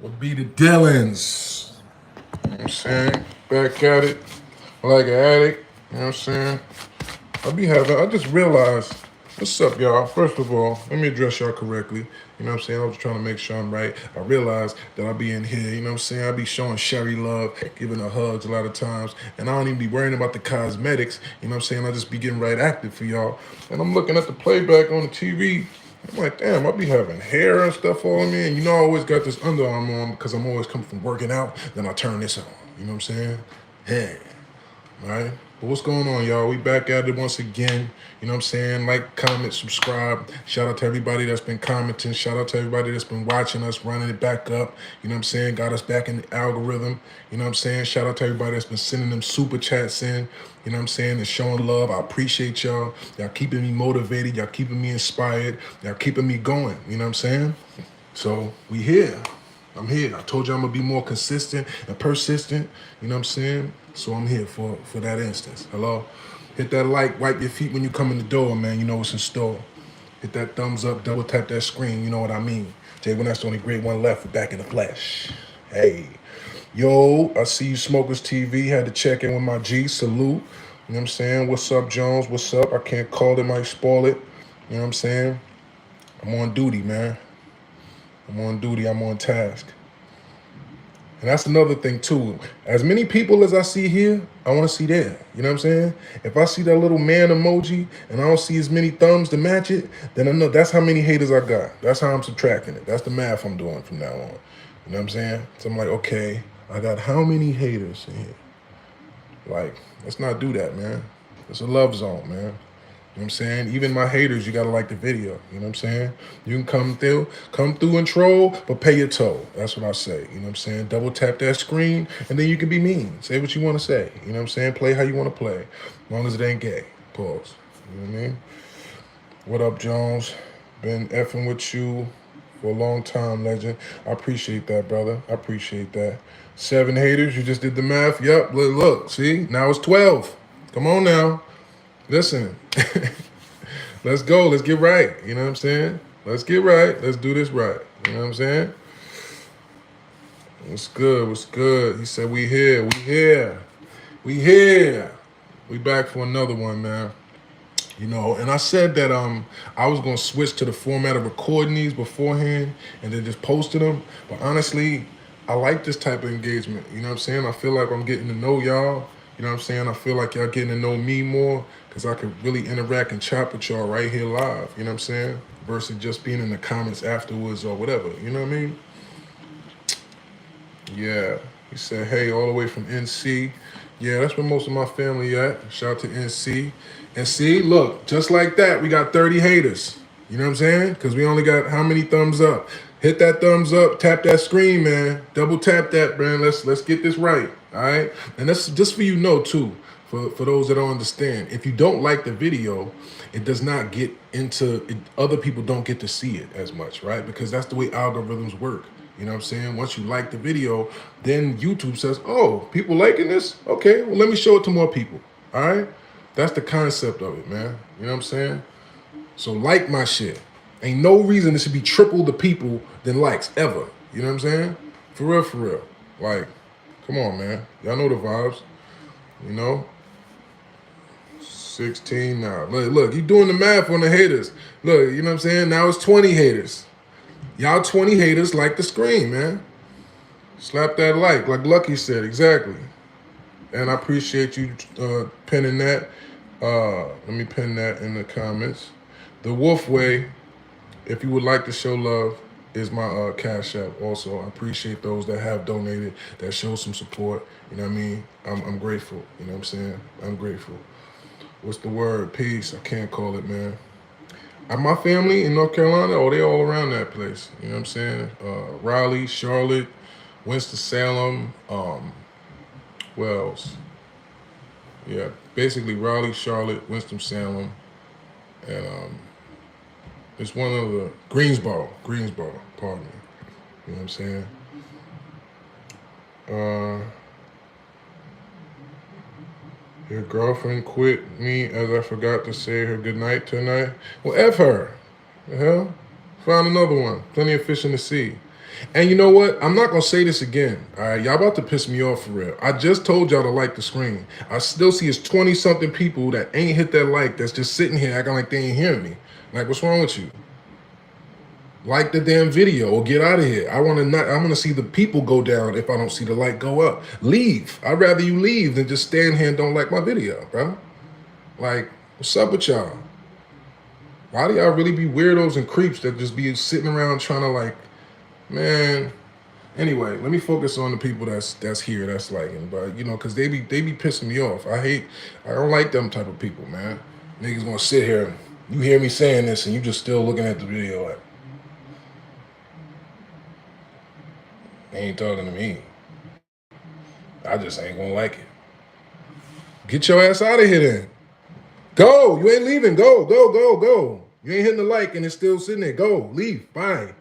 Would be the Dillons. You know what I'm saying? Back at it like an addict. You know what I'm saying? I just realized, what's up, y'all? First of all, let me address y'all correctly. You know what I'm saying? I was trying to make sure I'm right. I realized that I be in here, you know what I'm saying? I be showing Sherry love, giving her hugs a lot of times, and I don't even be worrying about the cosmetics. You know what I'm saying? I just be getting right active for y'all. And I'm looking at the playback on the TV. I'm like, damn, I be having hair and stuff on me. And you know, I always got this underarm on because I'm always coming from working out. Then I turn this on. You know what I'm saying? Hey. All right. But what's going on, y'all? We back at it once again. You know what I'm saying? Like, comment, subscribe. Shout out to everybody that's been commenting. Shout out to everybody that's been watching us, running it back up. You know what I'm saying? Got us back in the algorithm. You know what I'm saying? Shout out to everybody that's been sending them super chats in. You know what I'm saying? And showing love. I appreciate y'all. Y'all keeping me motivated. Y'all keeping me inspired. Y'all keeping me going. You know what I'm saying? So we here. I'm here. I told you I'm gonna be more consistent and persistent. You know what I'm saying? So I'm here for that instance. Hello? Hit that like, wipe your feet when you come in the door, man. You know what's in store. Hit that thumbs up, double tap that screen. You know what I mean. Jay, when that's the only great one left, we're back in the flesh. Hey. Yo, I see you Smokers TV. Had to check in with my G. Salute. You know what I'm saying? What's up, Jones? What's up? I can't call it, might spoil it. You know what I'm saying? I'm on duty, man. I'm on duty, I'm on task. And that's another thing too. As many people as I see here, I want to see there. You know what I'm saying? If I see that little man emoji and I don't see as many thumbs to match it, then I know that's how many haters I got. That's how I'm subtracting it. That's the math I'm doing from now on. You know what I'm saying? So I'm like, okay, I got how many haters in here? Like, let's not do that, man. It's a love zone, man. You know what I'm saying? Even my haters, you gotta like the video. You know what I'm saying? You can come through and troll, but pay your toll. That's what I say. You know what I'm saying? Double tap that screen, and then you can be mean. Say what you want to say. You know what I'm saying? Play how you want to play, as long as it ain't gay. Pause. You know what I mean? What up, Jones? Been effing with you for a long time, legend. I appreciate that, brother. I appreciate that. 7 haters, you just did the math. Yep, look, see? Now it's 12. Come on now. Listen, let's go. Let's get right. You know what I'm saying? Let's get right. Let's do this right. You know what I'm saying? What's good? What's good? He said, we here. We here. We here. We back for another one, man. You know, and I said that I was going to switch to the format of recording these beforehand and then just posting them. But honestly, I like this type of engagement. You know what I'm saying? I feel like I'm getting to know y'all. You know what I'm saying? I feel like y'all getting to know me more because I can really interact and chat with y'all right here live. You know what I'm saying? Versus just being in the comments afterwards or whatever. You know what I mean? Yeah. He said, hey, all the way from NC. Yeah, that's where most of my family at. Shout out to NC. And see, look, just like that, we got 30 haters. You know what I'm saying? Because we only got how many thumbs up? Hit that thumbs up, tap that screen, man. Double tap that, man. Let's get this right. All right? And that's just for you know too. For those that don't understand, if you don't like the video, it does not get into it, other people don't get to see it as much, right? Because that's the way algorithms work. You know what I'm saying? Once you like the video, then YouTube says, oh, people liking this? Okay, well, let me show it to more people. All right? That's the concept of it, man. You know what I'm saying? So like my shit. Ain't no reason it should be triple the people than likes, ever. You know what I'm saying? For real, for real. Like, come on, man. Y'all know the vibes. You know? 16 now. Look, you doing the math on the haters. Look, you know what I'm saying? Now it's 20 haters. Y'all 20 haters like the screen, man. Slap that like Lucky said, exactly. And I appreciate you pinning that. Let me pin that in the comments. The Wolf Way, if you would like to show love, is my Cash App also. I appreciate those that have donated, that show some support. You know what I mean? I'm grateful. You know what I'm saying? I'm grateful. What's the word? Peace. I can't call it, man. My family in North Carolina, oh, they all around that place. You know what I'm saying? Raleigh, Charlotte, Winston-Salem, where else? Yeah, basically Raleigh, Charlotte, Winston-Salem, and it's one of the Greensboro, pardon me. You know what I'm saying? Your girlfriend quit me as I forgot to say her goodnight tonight. Well, F her. The hell? Found another one. Plenty of fish in the sea. And you know what? I'm not going to say this again. All right, y'all about to piss me off for real. I just told y'all to like the screen. I still see it's 20-something people that ain't hit that like, that's just sitting here acting like they ain't hearing me. Like, what's wrong with you? Like the damn video or get out of here. I want to see the people go down if I don't see the like go up. Leave. I'd rather you leave than just stand here and don't like my video, bro. Like, what's up with y'all? Why do y'all really be weirdos and creeps that just be sitting around trying to like, man. Anyway, let me focus on the people that's here, that's liking, but you know, cause they be pissing me off. I don't like them type of people, man. Niggas gonna sit here, you hear me saying this and you just still looking at the video like, they ain't talking to me. I just ain't gonna like it. Get your ass out of here then. Go, you ain't leaving, go. You ain't hitting the like and it's still sitting there, go, leave, bye.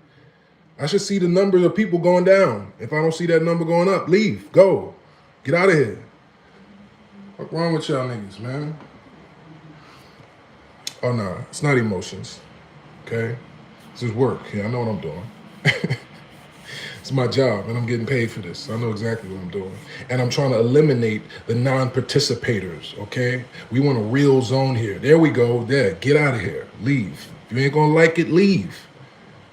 I should see the number of people going down. If I don't see that number going up, leave, go. Get out of here. What's wrong with y'all niggas, man? Oh, no, it's not emotions, okay? This is work. Yeah, I know what I'm doing. It's my job, and I'm getting paid for this. I know exactly what I'm doing. And I'm trying to eliminate the non-participators, okay? We want a real zone here. There we go. There, get out of here. Leave. If you ain't gonna like it, leave.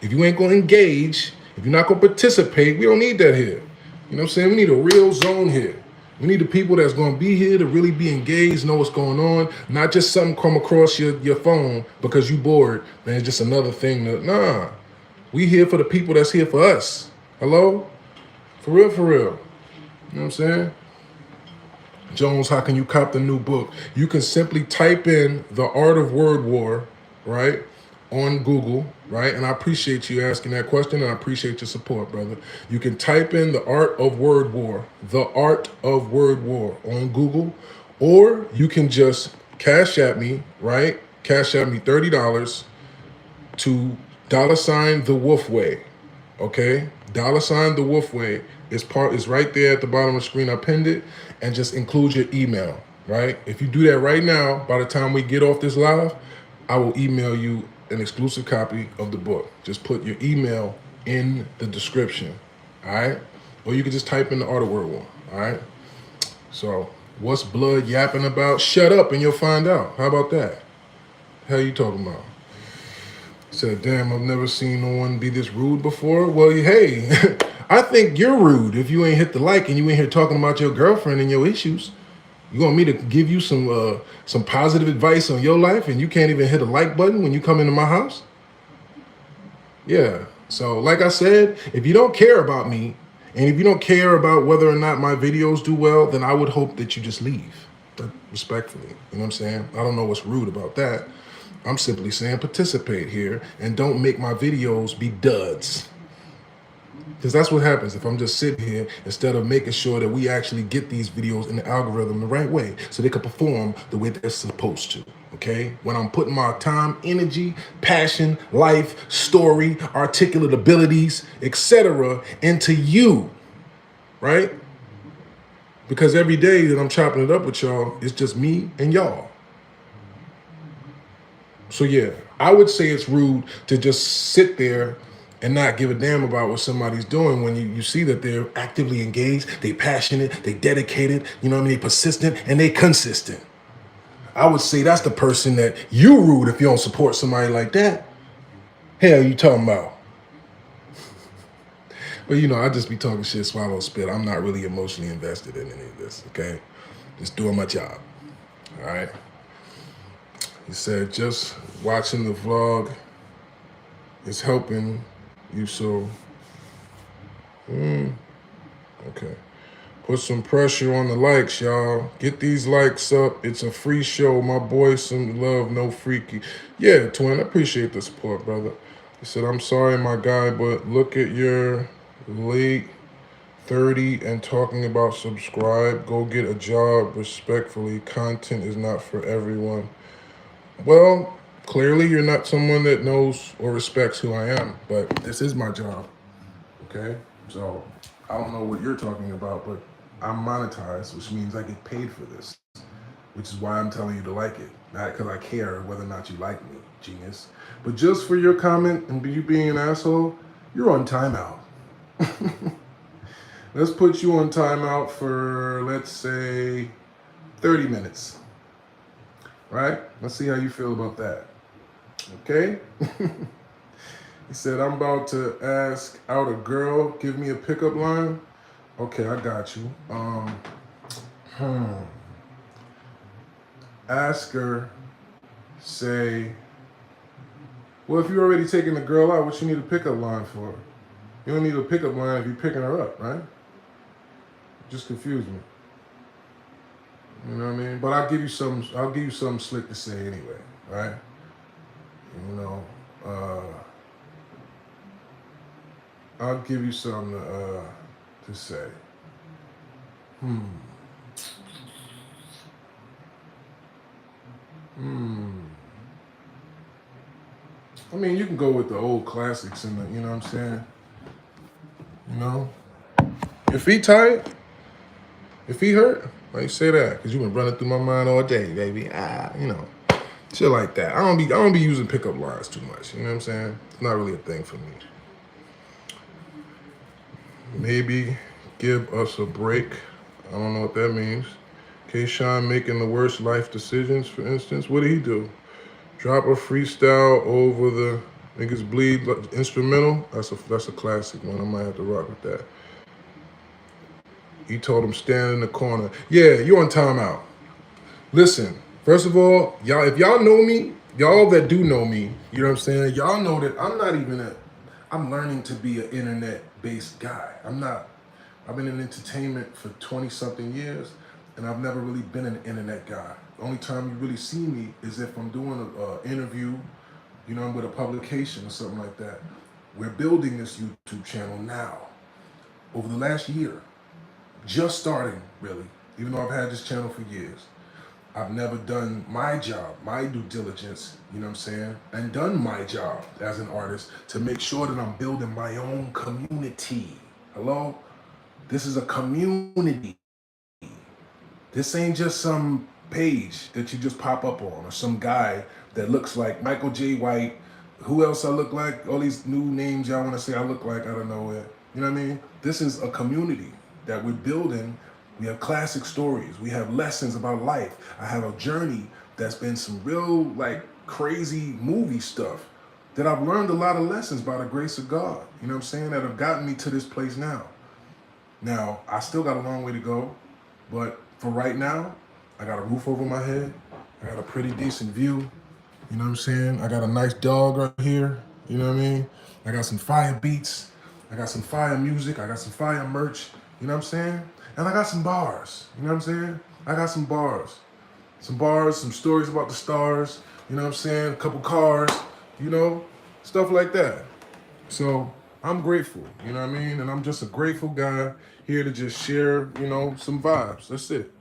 If you ain't gonna engage, if you're not gonna participate, we don't need that here. You know what I'm saying? We need a real zone here. We need the people that's gonna be here to really be engaged, know what's going on, not just something come across your phone because you bored, man, it's just another thing. Nah, we here for the people that's here for us. Hello? For real, for real. You know what I'm saying? Jones, how can you cop the new book? You can simply type in The Art of Word War, right, on Google, right? And I appreciate you asking that question, and I appreciate your support, brother. You can type in The Art of Word War, The Art of Word War on Google, or you can just cash at me, right? Cash at me $30 to $ The Wolf Way, okay? $ The Wolf Way is right there at the bottom of the screen. I pinned it, and just include your email, right? If you do that right now, by the time we get off this live, I will email you an exclusive copy of the book. Just put your email in the description, all right? Or you can just type in The Art of Word War, all right? So, what's blood yapping about? Shut up and you'll find out. How about that? Hell you talking about? Said, damn, I've never seen no one be this rude before. Well, hey, I think you're rude if you ain't hit the like and you ain't here talking about your girlfriend and your issues. You want me to give you some positive advice on your life and you can't even hit a like button when you come into my house? Yeah. So like I said, if you don't care about me and if you don't care about whether or not my videos do well, then I would hope that you just leave. But respectfully, you know what I'm saying? I don't know what's rude about that. I'm simply saying participate here and don't make my videos be duds. Because that's what happens if I'm just sitting here instead of making sure that we actually get these videos in the algorithm the right way so they can perform the way they're supposed to, okay? When I'm putting my time, energy, passion, life, story, articulate abilities, etc. into you, right? Because every day that I'm chopping it up with y'all, it's just me and y'all. So yeah, I would say it's rude to just sit there and not give a damn about what somebody's doing when you see that they're actively engaged, they passionate, they dedicated, you know what I mean, they persistent, and they consistent. I would say that's the person that you rude if you don't support somebody like that. Hell you talking about? But you know, I just be talking shit, swallow, spit. I'm not really emotionally invested in any of this, okay? Just doing my job, all right? He said, just watching the vlog is helping you, so, okay. Put some pressure on the likes, y'all. Get these likes up. It's a free show. My boy, some love, no freaky. Yeah, twin, I appreciate the support, brother. He said, I'm sorry, my guy, but look at your late 30 and talking about subscribe. Go get a job respectfully. Content is not for everyone. Well, clearly you're not someone that knows or respects who I am, but this is my job, okay? So I don't know what you're talking about, but I'm monetized, which means I get paid for this, which is why I'm telling you to like it, not because I care whether or not you like me, genius. But just for your comment and you being an asshole, you're on timeout. Let's put you on timeout for, let's say, 30 minutes. Right? Let's see how you feel about that. Okay? He said, I'm about to ask out a girl, give me a pickup line. Okay, I got you. Ask her, say, well, if you're already taking the girl out, what you need a pickup line for? You don't need a pickup line if you're picking her up, right? Just confuse me. You know what I mean? But I'll give you something slick to say anyway, right? You know, I'll give you something to say. I mean, you can go with the old classics and the, you know what I'm saying? You know? If he tired, if he hurt, why you say that? Because you've been running through my mind all day, baby. You know. Shit like that. I don't be using pickup lines too much. You know what I'm saying? It's not really a thing for me. Maybe give us a break. I don't know what that means. K-Shine making the worst life decisions, for instance. What did he do? Drop a freestyle over the niggas bleed instrumental. That's a classic one. I might have to rock with that. He told him stand in the corner. Yeah, you on timeout. Listen, first of all, y'all, if y'all know me, y'all that do know me, you know what I'm saying? Y'all know that I'm learning to be an internet-based guy. I've been in entertainment for 20 something years, and I've never really been an internet guy. The only time you really see me is if I'm doing an interview, you know, with a publication or something like that. We're building this YouTube channel now, over the last year. Just starting, really, even though I've had this channel for years. I've never done my job, my due diligence, you know what I'm saying, and done my job as an artist to make sure that I'm building my own community. Hello? This is a community. This ain't just some page that you just pop up on or some guy that looks like Michael J. White. Who else I look like? All these new names y'all want to say I look like out of nowhere. You know what I mean? This is a community that we're building. We have classic stories. We have lessons about life. I have a journey that's been some real, like, crazy movie stuff that I've learned a lot of lessons by the grace of God. You know what I'm saying? That have gotten me to this place now. Now, I still got a long way to go, but for right now, I got a roof over my head. I got a pretty decent view. You know what I'm saying? I got a nice dog right here. You know what I mean? I got some fire beats. I got some fire music. I got some fire merch. You know what I'm saying? And I got some bars. You know what I'm saying? I got some bars. Some bars, some stories about the stars. You know what I'm saying? A couple cars. You know? Stuff like that. So I'm grateful. You know what I mean? And I'm just a grateful guy here to just share, you know, some vibes. That's it.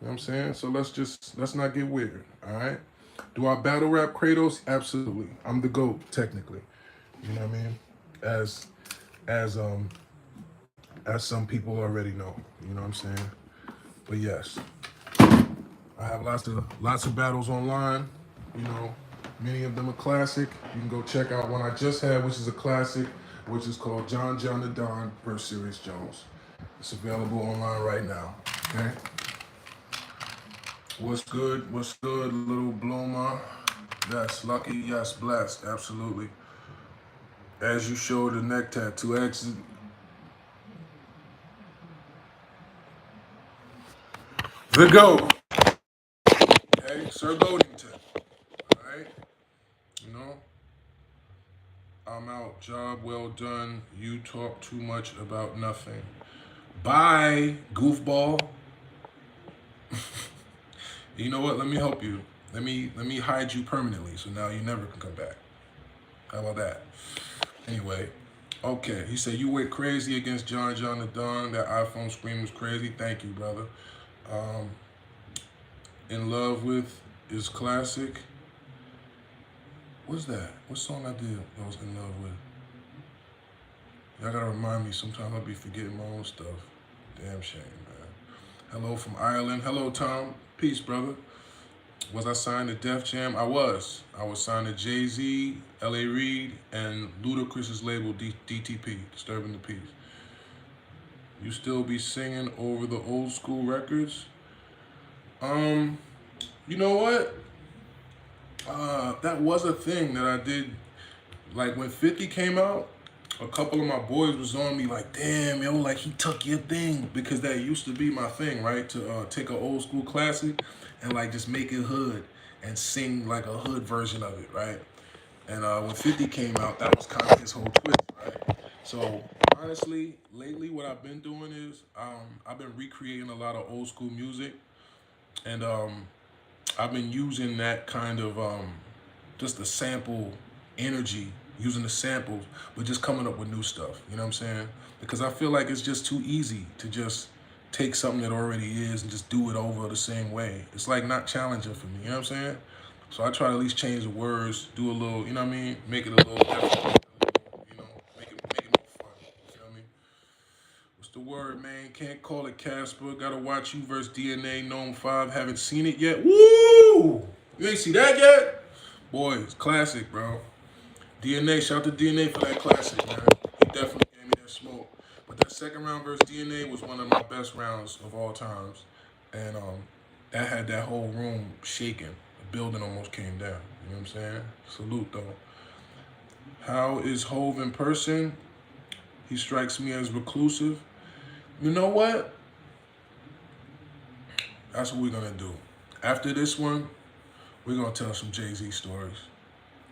You know what I'm saying? So let's not get weird. All right? Do I battle rap Kratos? Absolutely. I'm the GOAT, technically. You know what I mean? As as um as some people already know. You know what I'm saying? But yes. I have lots of battles online. You know, many of them are classic. You can go check out one I just had, which is a classic, which is called John the Don versus Serius Jones. It's available online right now. Okay. What's good? What's good, little bloomer? Yes, lucky. Yes, blessed. Absolutely. As you showed the neck tattoo, the GOAT. Okay, Sir Goldington. All right. You know, I'm out. Job well done. You talk too much about nothing. Bye, goofball. You know what? Let me help you. Let me hide you permanently, so now you never can come back. How about that? Anyway, okay. He said you went crazy against John the Don. That iPhone screen was crazy. Thank you, brother. Um, in love with is classic. What's that? What song I did I was in love with? Y'all gotta remind me. Sometimes I'll be forgetting my own stuff. Damn shame, man. Hello from Ireland. Hello, Tom. Peace, brother. Was I signed to Def Jam? I was. I was signed to Jay-Z, L.A. Reid, and Ludacris's label, DTP, Disturbing the Peace. You still be singing over the old school records? Um, you know what? That was a thing that I did. Like when 50 came out, a couple of my boys was on me like, damn, yo, like he took your thing, because that used to be my thing, right? To take an old school classic and like just make it hood and sing like a hood version of it, right? And when 50 came out, that was kind of his whole twist, right? So honestly, lately what I've been doing is I've been recreating a lot of old school music, and I've been using that kind of just the sample energy, using the samples, but just coming up with new stuff. You know what I'm saying? Because I feel like it's just too easy to just take something that already is and just do it over the same way. It's like not challenging for me. You know what I'm saying? So I try to at least change the words, do a little, you know what I mean? Make it a little different, you know, make it more fun. You know what I mean? What's the word, man? Can't call it Casper. Gotta watch you versus DNA. Gnome 5. Haven't seen it yet. Woo! You ain't see that yet? Boy, it's classic, bro. DNA, shout out to DNA for that classic, man. He definitely gave me that smoke. But that second round versus DNA was one of my best rounds of all times. And that had that whole room shaking. The building almost came down. You know what I'm saying? Salute, though. How is Hove in person? He strikes me as reclusive. You know what? That's what we're gonna do. After this one, we're gonna tell some Jay-Z stories.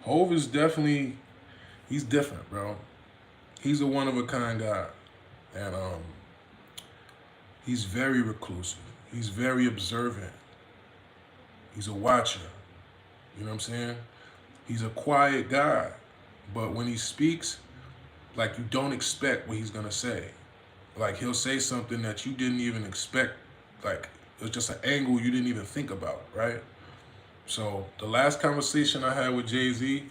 Hove is definitely, he's different, bro. He's a one of a kind guy. And he's very reclusive. He's very observant. He's a watcher. You know what I'm saying? He's a quiet guy. But when he speaks, like you don't expect what he's gonna say. Like he'll say something that you didn't even expect. Like it was just an angle you didn't even think about, right? So the last conversation I had with Jay-Z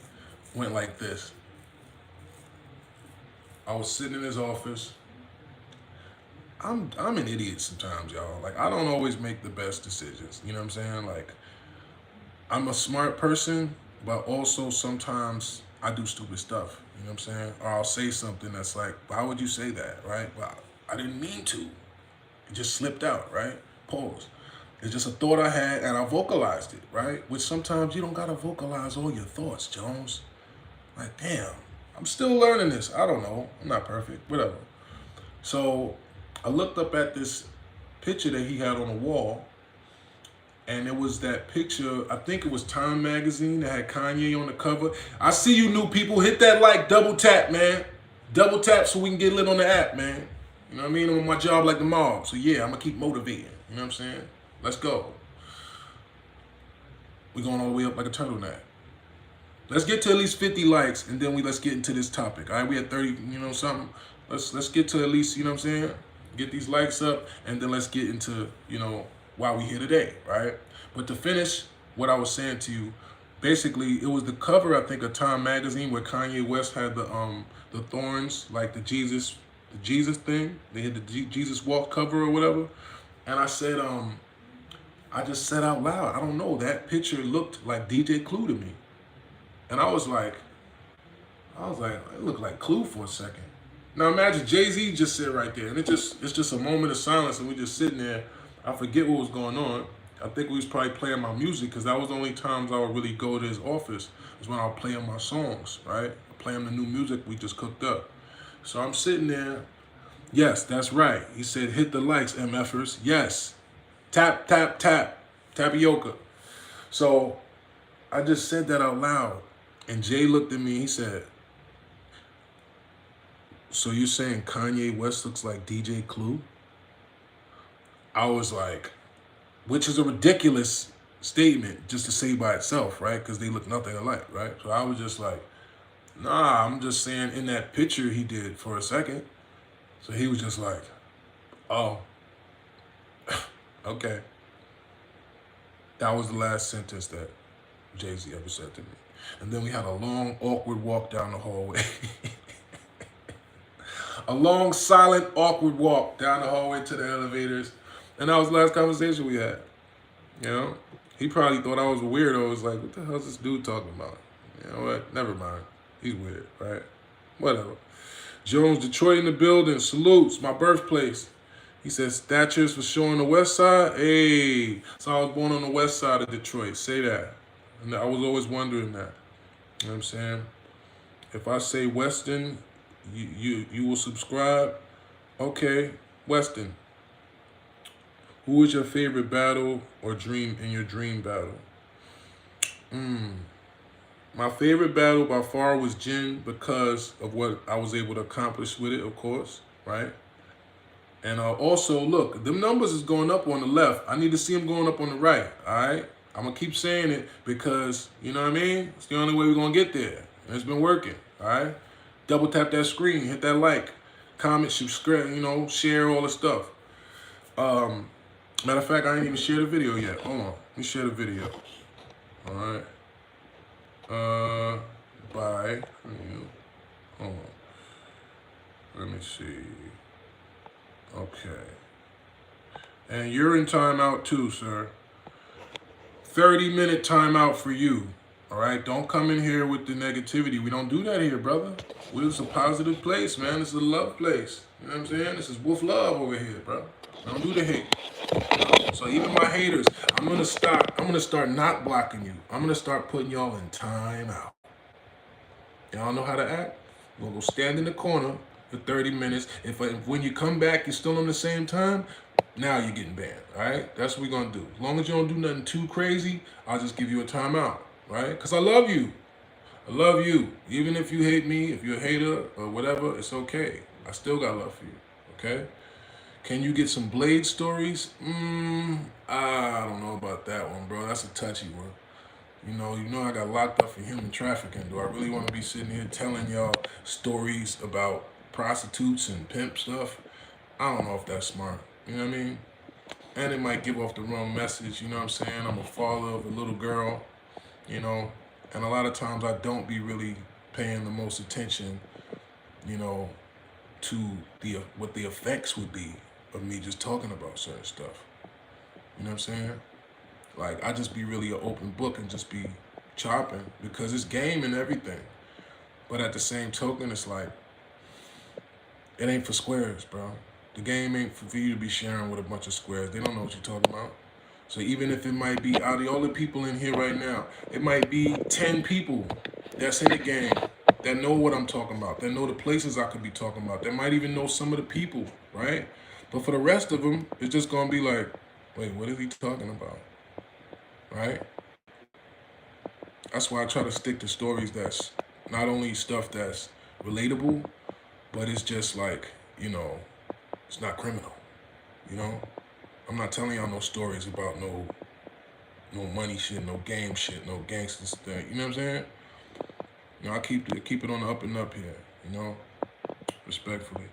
went like this. I was sitting in his office. I'm an idiot sometimes, y'all. Like I don't always make the best decisions. You know what I'm saying? Like I'm a smart person, but also sometimes I do stupid stuff. You know what I'm saying? Or I'll say something that's like, why would you say that, right? Well, I didn't mean to. It just slipped out, right? Pause. It's just a thought I had and I vocalized it, right? Which sometimes you don't gotta vocalize all your thoughts, Jones. Like, damn, I'm still learning this. I don't know. I'm not perfect, whatever. So I looked up at this picture that he had on the wall, and it was that picture, I think it was Time Magazine that had Kanye on the cover. I see you new people. Hit that like, double tap, man. Double tap so we can get lit on the app, man. You know what I mean? I'm on my job like the mob. So yeah, I'm going to keep motivating. You know what I'm saying? Let's go. We're going all the way up like a turtleneck. Let's get to at least 50 likes, and then let's get into this topic. All right, we at 30, you know, something. Let's get to at least, you know what I'm saying? Get these likes up, and then let's get into, you know, why we here today, right? But to finish what I was saying to you, basically it was the cover, I think, of Time Magazine where Kanye West had the thorns, like the Jesus thing. They had the Jesus walk cover or whatever. And I said, I just said out loud, I don't know, that picture looked like DJ Clue to me. And I was like, it looked like Clue for a second. Now imagine Jay-Z just sit right there, and it's just a moment of silence, and we just sitting there. I forget what was going on. I think we was probably playing my music, because that was the only times I would really go to his office, was when I would play him my songs, right? Play him the new music we just cooked up. So I'm sitting there. Yes, that's right. He said, hit the likes, MFers. Yes. Tap, tap, tap. Tapioca. So I just said that out loud. And Jay looked at me, he said, so you're saying Kanye West looks like DJ Clue? I was like, which is a ridiculous statement just to say by itself, right? Because they look nothing alike, right? So I was just like, nah, I'm just saying in that picture he did for a second. So he was just like, oh, okay. That was the last sentence that Jay-Z ever said to me. And then we had a long, awkward walk down the hallway. A long, silent, awkward walk down the hallway to the elevators. And that was the last conversation we had. You know? He probably thought I was a weirdo. It was like, what the hell is this dude talking about? You know what? Never mind. He's weird, right? Whatever. Jones, Detroit in the building. Salutes. My birthplace. He says statures for sure on the west side. Hey, so I was born on the west side of Detroit. Say that. And I was always wondering that. You know what I'm saying? If I say Weston, you will subscribe. Okay, Weston. Who is your favorite battle or dream in your dream battle? My favorite battle by far was Jin because of what I was able to accomplish with it, of course, right? And also, look, them numbers is going up on the left. I need to see them going up on the right, all right? I'm going to keep saying it because, you know what I mean? It's the only way we're going to get there. And it's been working, all right? Double tap that screen, hit that like, comment, subscribe, share all the stuff. Matter of fact, I ain't even shared the video yet. Hold on. Let me share the video. All right. Bye. Hold on. Let me see. Okay. And you're in timeout too, sir. 30-minute timeout for you. All right? Don't come in here with the negativity. We don't do that here, brother. This is a positive place, man. This is a love place. You know what I'm saying? This is wolf love over here, bro. Don't do the hate. So even my haters, I'm gonna start not blocking you. I'm gonna start putting y'all in timeout. Y'all know how to act? We're gonna go stand in the corner for 30 minutes. If when you come back, you're still on the same time, now you're getting banned, all right? That's what we're gonna do. As long as you don't do nothing too crazy, I'll just give you a timeout, right? Because I love you. I love you. Even if you hate me, if you're a hater or whatever, it's okay. I still got love for you, okay? Can you get some Blade stories? I don't know about that one, bro. That's a touchy one. You know I got locked up for human trafficking. Do I really want to be sitting here telling y'all stories about prostitutes and pimp stuff? I don't know if that's smart. You know what I mean? And it might give off the wrong message. You know what I'm saying? I'm a father of a little girl, and a lot of times I don't be really paying the most attention, to what the effects would be of me just talking about certain stuff. You know what I'm saying? Like, I just be really an open book and just be chopping because it's game and everything. But at the same token, it's like, it ain't for squares, bro. The game ain't for you to be sharing with a bunch of squares. They don't know what you're talking about. So even if it might be out of all the people in here right now, it might be 10 people that's in the game that know what I'm talking about, that know the places I could be talking about, that might even know some of the people, right? But for the rest of them, it's just gonna be like, wait, what is he talking about? Right? That's why I try to stick to stories that's not only stuff that's relatable, but it's just like, it's not criminal. I'm not telling y'all no stories about no money shit, no game shit, no gangsters thing. You know what I'm saying? I keep it on the up and up here, respectfully.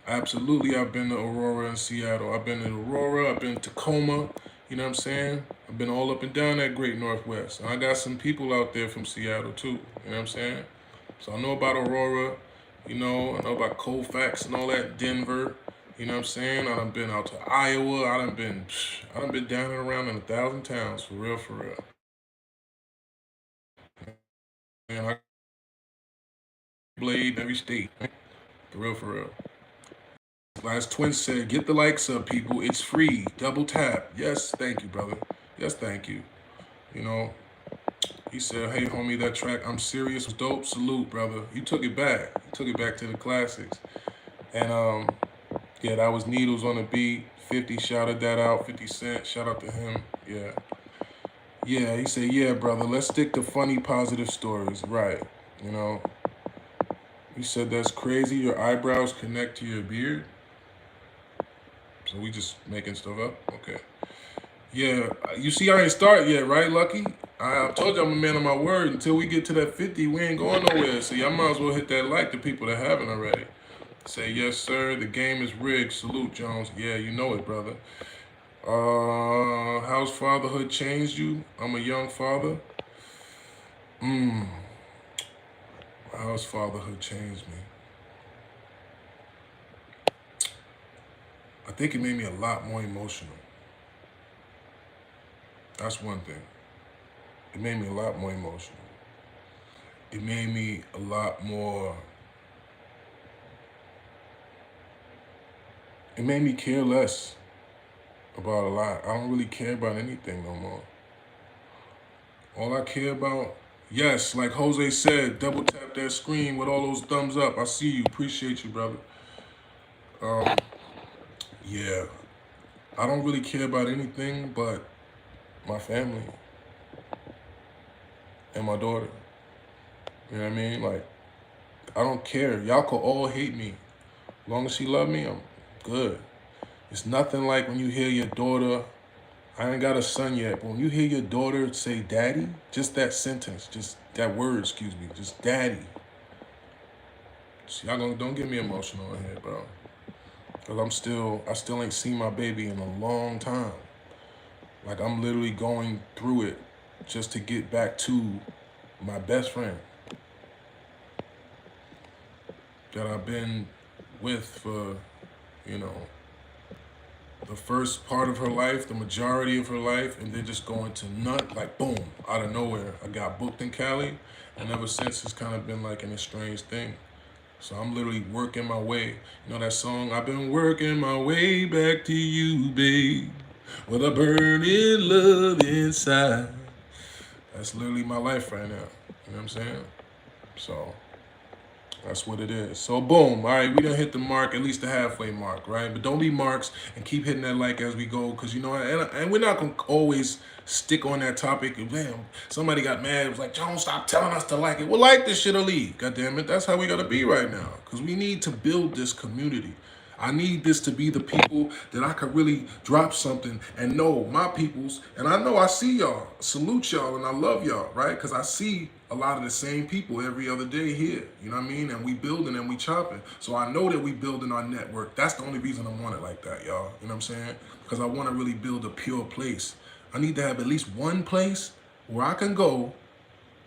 Absolutely, I've been to Aurora and Seattle. I've been to Aurora, I've been to Tacoma, you know what I'm saying? I've been all up and down that great Northwest. And I got some people out there from Seattle too, you know what I'm saying? So I know about Aurora, I know about Colfax and all that, Denver, you know what I'm saying? I done been out to Iowa, I done been down and around in 1,000 towns, for real, for real. And I Blade every state, for real, for real. Last Twin said, get the likes up, people. It's free. Double tap. Yes, thank you, brother. Yes, thank you. He said, hey, homie, that track, I'm Serious, was dope. Salute, brother. You took it back. You took it back to the classics. And, yeah, that was Needles on the beat. 50 shouted that out. 50 Cent, shout out to him. Yeah. Yeah, he said, yeah, brother, let's stick to funny, positive stories. Right. He said, that's crazy. Your eyebrows connect to your beard. So we just making stuff up? Okay. Yeah, you see I ain't start yet, right, Lucky? I told you I'm a man of my word. Until we get to that 50, we ain't going nowhere. So y'all might as well hit that like, the people that haven't already. Say, yes, sir, the game is rigged. Salute, Jones. Yeah, you know it, brother. How's fatherhood changed you? I'm a young father. How's fatherhood changed me? I think it made me a lot more emotional. That's one thing. It made me a lot more emotional. It made me a lot more it made me care less about a lot. I don't really care about anything no more. All I care about, yes, like Jose said, double tap that screen with all those thumbs up. I see you. Appreciate you, brother. Yeah, I don't really care about anything but my family and my daughter. You know what I mean? Like, I don't care. Y'all could all hate me. As long as she love me, I'm good. It's nothing like when you hear your daughter, I ain't got a son yet, but when you hear your daughter say daddy, just that sentence, just that word, excuse me, just daddy. See, y'all don't get me emotional in here, bro. Cause I still ain't seen my baby in a long time. Like I'm literally going through it just to get back to my best friend that I've been with for, you know, the first part of her life, the majority of her life, and then just going to nut, like boom, out of nowhere. I got booked in Cali, and ever since it's kind of been like an estranged thing. So I'm literally working my way. You know that song, I've been working my way back to you, babe, with a burning love inside. That's literally my life right now. You know what I'm saying? So that's what it is. So boom, all right, we done hit the mark, at least the halfway mark, right? But don't be marks and keep hitting that like as we go, because you know, and we're not gonna always stick on that topic. And damn, somebody got mad. It was like, Jones, stop telling us to like it. Well, like this shit or leave. God damn it, that's how we gotta be right now, because we need to build this community. I need this to be the people that I could really drop something and know my peoples. And I know I see y'all, salute y'all, and I love y'all, right? Because I see a lot of the same people every other day here. You know what I mean? And we building and we chopping. So I know that we building our network. That's the only reason I want it like that, y'all. You know what I'm saying? Because I want to really build a pure place. I need to have at least one place where I can go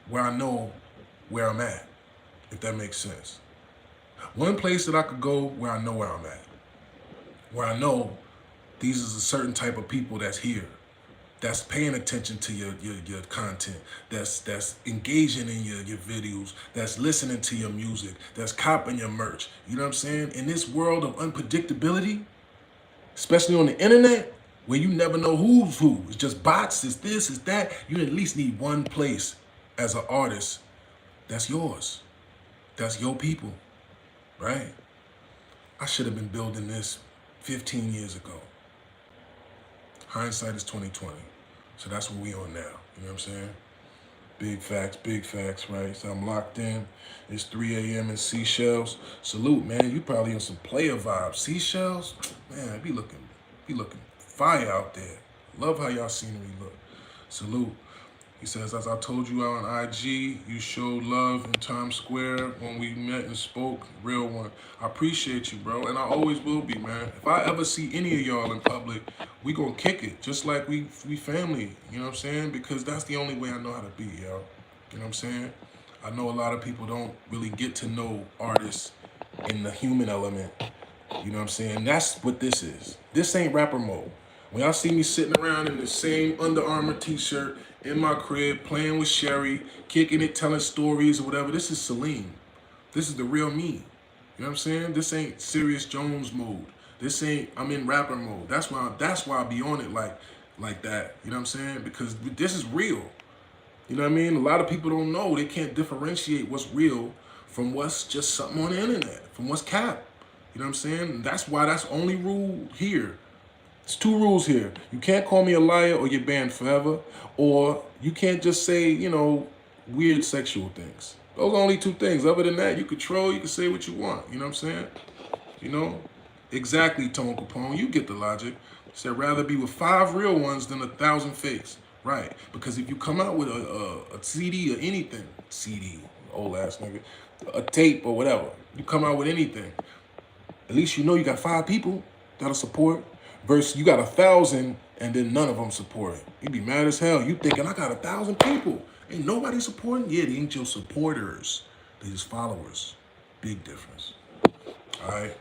where I know where I'm at, if that makes sense. One place that I could go where I know where I'm at. Where I know these is a certain type of people that's here, that's paying attention to your content, that's engaging in your videos, that's listening to your music, that's copping your merch. You know what I'm saying? In this world of unpredictability, especially on the internet, where you never know who's who, it's just bots, it's this, it's that, you at least need one place as an artist that's yours, that's your people, right? I should have been building this 15 years ago. Hindsight is 2020. So that's what we on now. You know what I'm saying? Big facts, right? So I'm locked in. It's 3 a.m. in Seashells. Salute, man. You probably in some player vibes. Seashells, man, be looking fire out there. Love how y'all scenery look. Salute. He says, as I told you on IG, you showed love in Times Square when we met and spoke. Real one. I appreciate you, bro. And I always will be, man. If I ever see any of y'all in public, we gonna kick it. Just like we family. You know what I'm saying? Because that's the only way I know how to be, yo. You know what I'm saying? I know a lot of people don't really get to know artists in the human element. You know what I'm saying? That's what this is. This ain't rapper mode. When y'all see me sitting around in the same Under Armour t-shirt in my crib, playing with Sherry, kicking it, telling stories or whatever, this is Celine. This is the real me. You know what I'm saying? This ain't Serious Jones mode. This ain't, I'm in rapper mode. That's why I be on it like that. You know what I'm saying? Because this is real. You know what I mean? A lot of people don't know. They can't differentiate what's real from what's just something on the internet, from what's cap. You know what I'm saying? That's why that's only rule here. It's 2 rules here. You can't call me a liar or you're banned forever. Or you can't just say, you know, weird sexual things. Those are only 2 things. Other than that, you can troll, you can say what you want. You know what I'm saying? You know? Exactly, Tone Capone. You get the logic. Said rather be with 5 real ones than 1,000 fakes. Right. Because if you come out with a CD or anything, CD, old ass nigga, a tape or whatever, you come out with anything, at least you know you got 5 people that'll support. Versus you got 1,000 and then none of them support it. You be mad as hell. You thinking I got 1,000 people. Ain't nobody supporting? Yeah, they ain't your supporters. They just followers. Big difference. All right.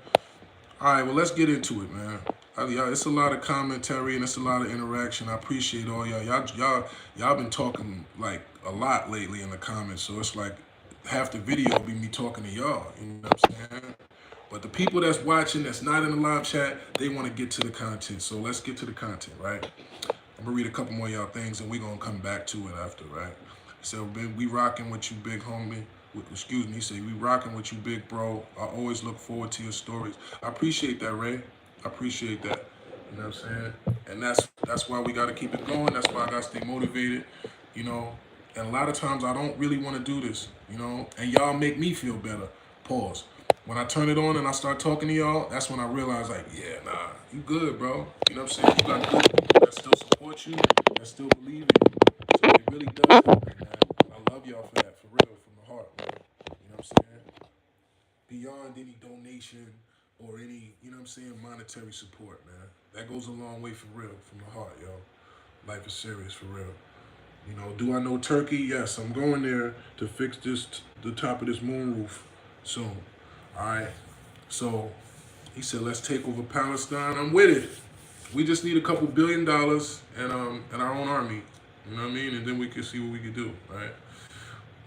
All right, well, let's get into it, man. It's a lot of commentary and it's a lot of interaction. I appreciate all y'all. Y'all been talking like a lot lately in the comments. So it's like half the video be me talking to y'all. You know what I'm saying? But the people that's watching, that's not in the live chat, they want to get to the content. So let's get to the content, right? I'm gonna read a couple more of y'all things and we're gonna come back to it after, right? So we rocking with you, big homie. Excuse me, he said, we rocking with you, big bro. I always look forward to your stories. I appreciate that, Ray. I appreciate that. You know what I'm saying? And that's why we gotta keep it going. That's why I gotta stay motivated, you know. And a lot of times I don't really want to do this, you know, and y'all make me feel better. Pause. When I turn it on and I start talking to y'all, that's when I realize, like, yeah, nah, you good, bro. You know what I'm saying? You got good people that still support you, that still believe in you. So it really does happen, man. I love y'all for that, for real, from the heart, man. You know what I'm saying? Beyond any donation or any, you know what I'm saying, monetary support, man. That goes a long way for real, from the heart, yo. Life is serious, for real. You know, do I know Turkey? Yes, I'm going there to fix the top of this moonroof soon. All right. So he said, let's take over Palestine. I'm with it. We just need a couple $1 billion and our own army. You know what I mean? And then we can see what we can do, right?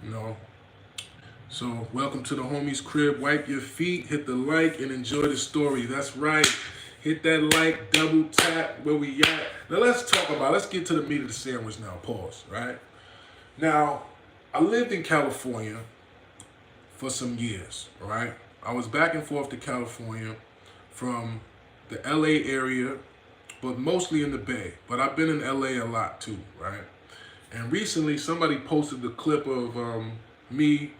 You know. So welcome to the homies crib. Wipe your feet, hit the like, and enjoy the story. That's right. Hit that like, double tap where we at. Now let's get to the meat of the sandwich now. Pause, right? Now, I lived in California for some years, all right? I was back and forth to California from the LA area, but mostly in the Bay. But I've been in LA a lot too, right? And recently somebody posted the clip of me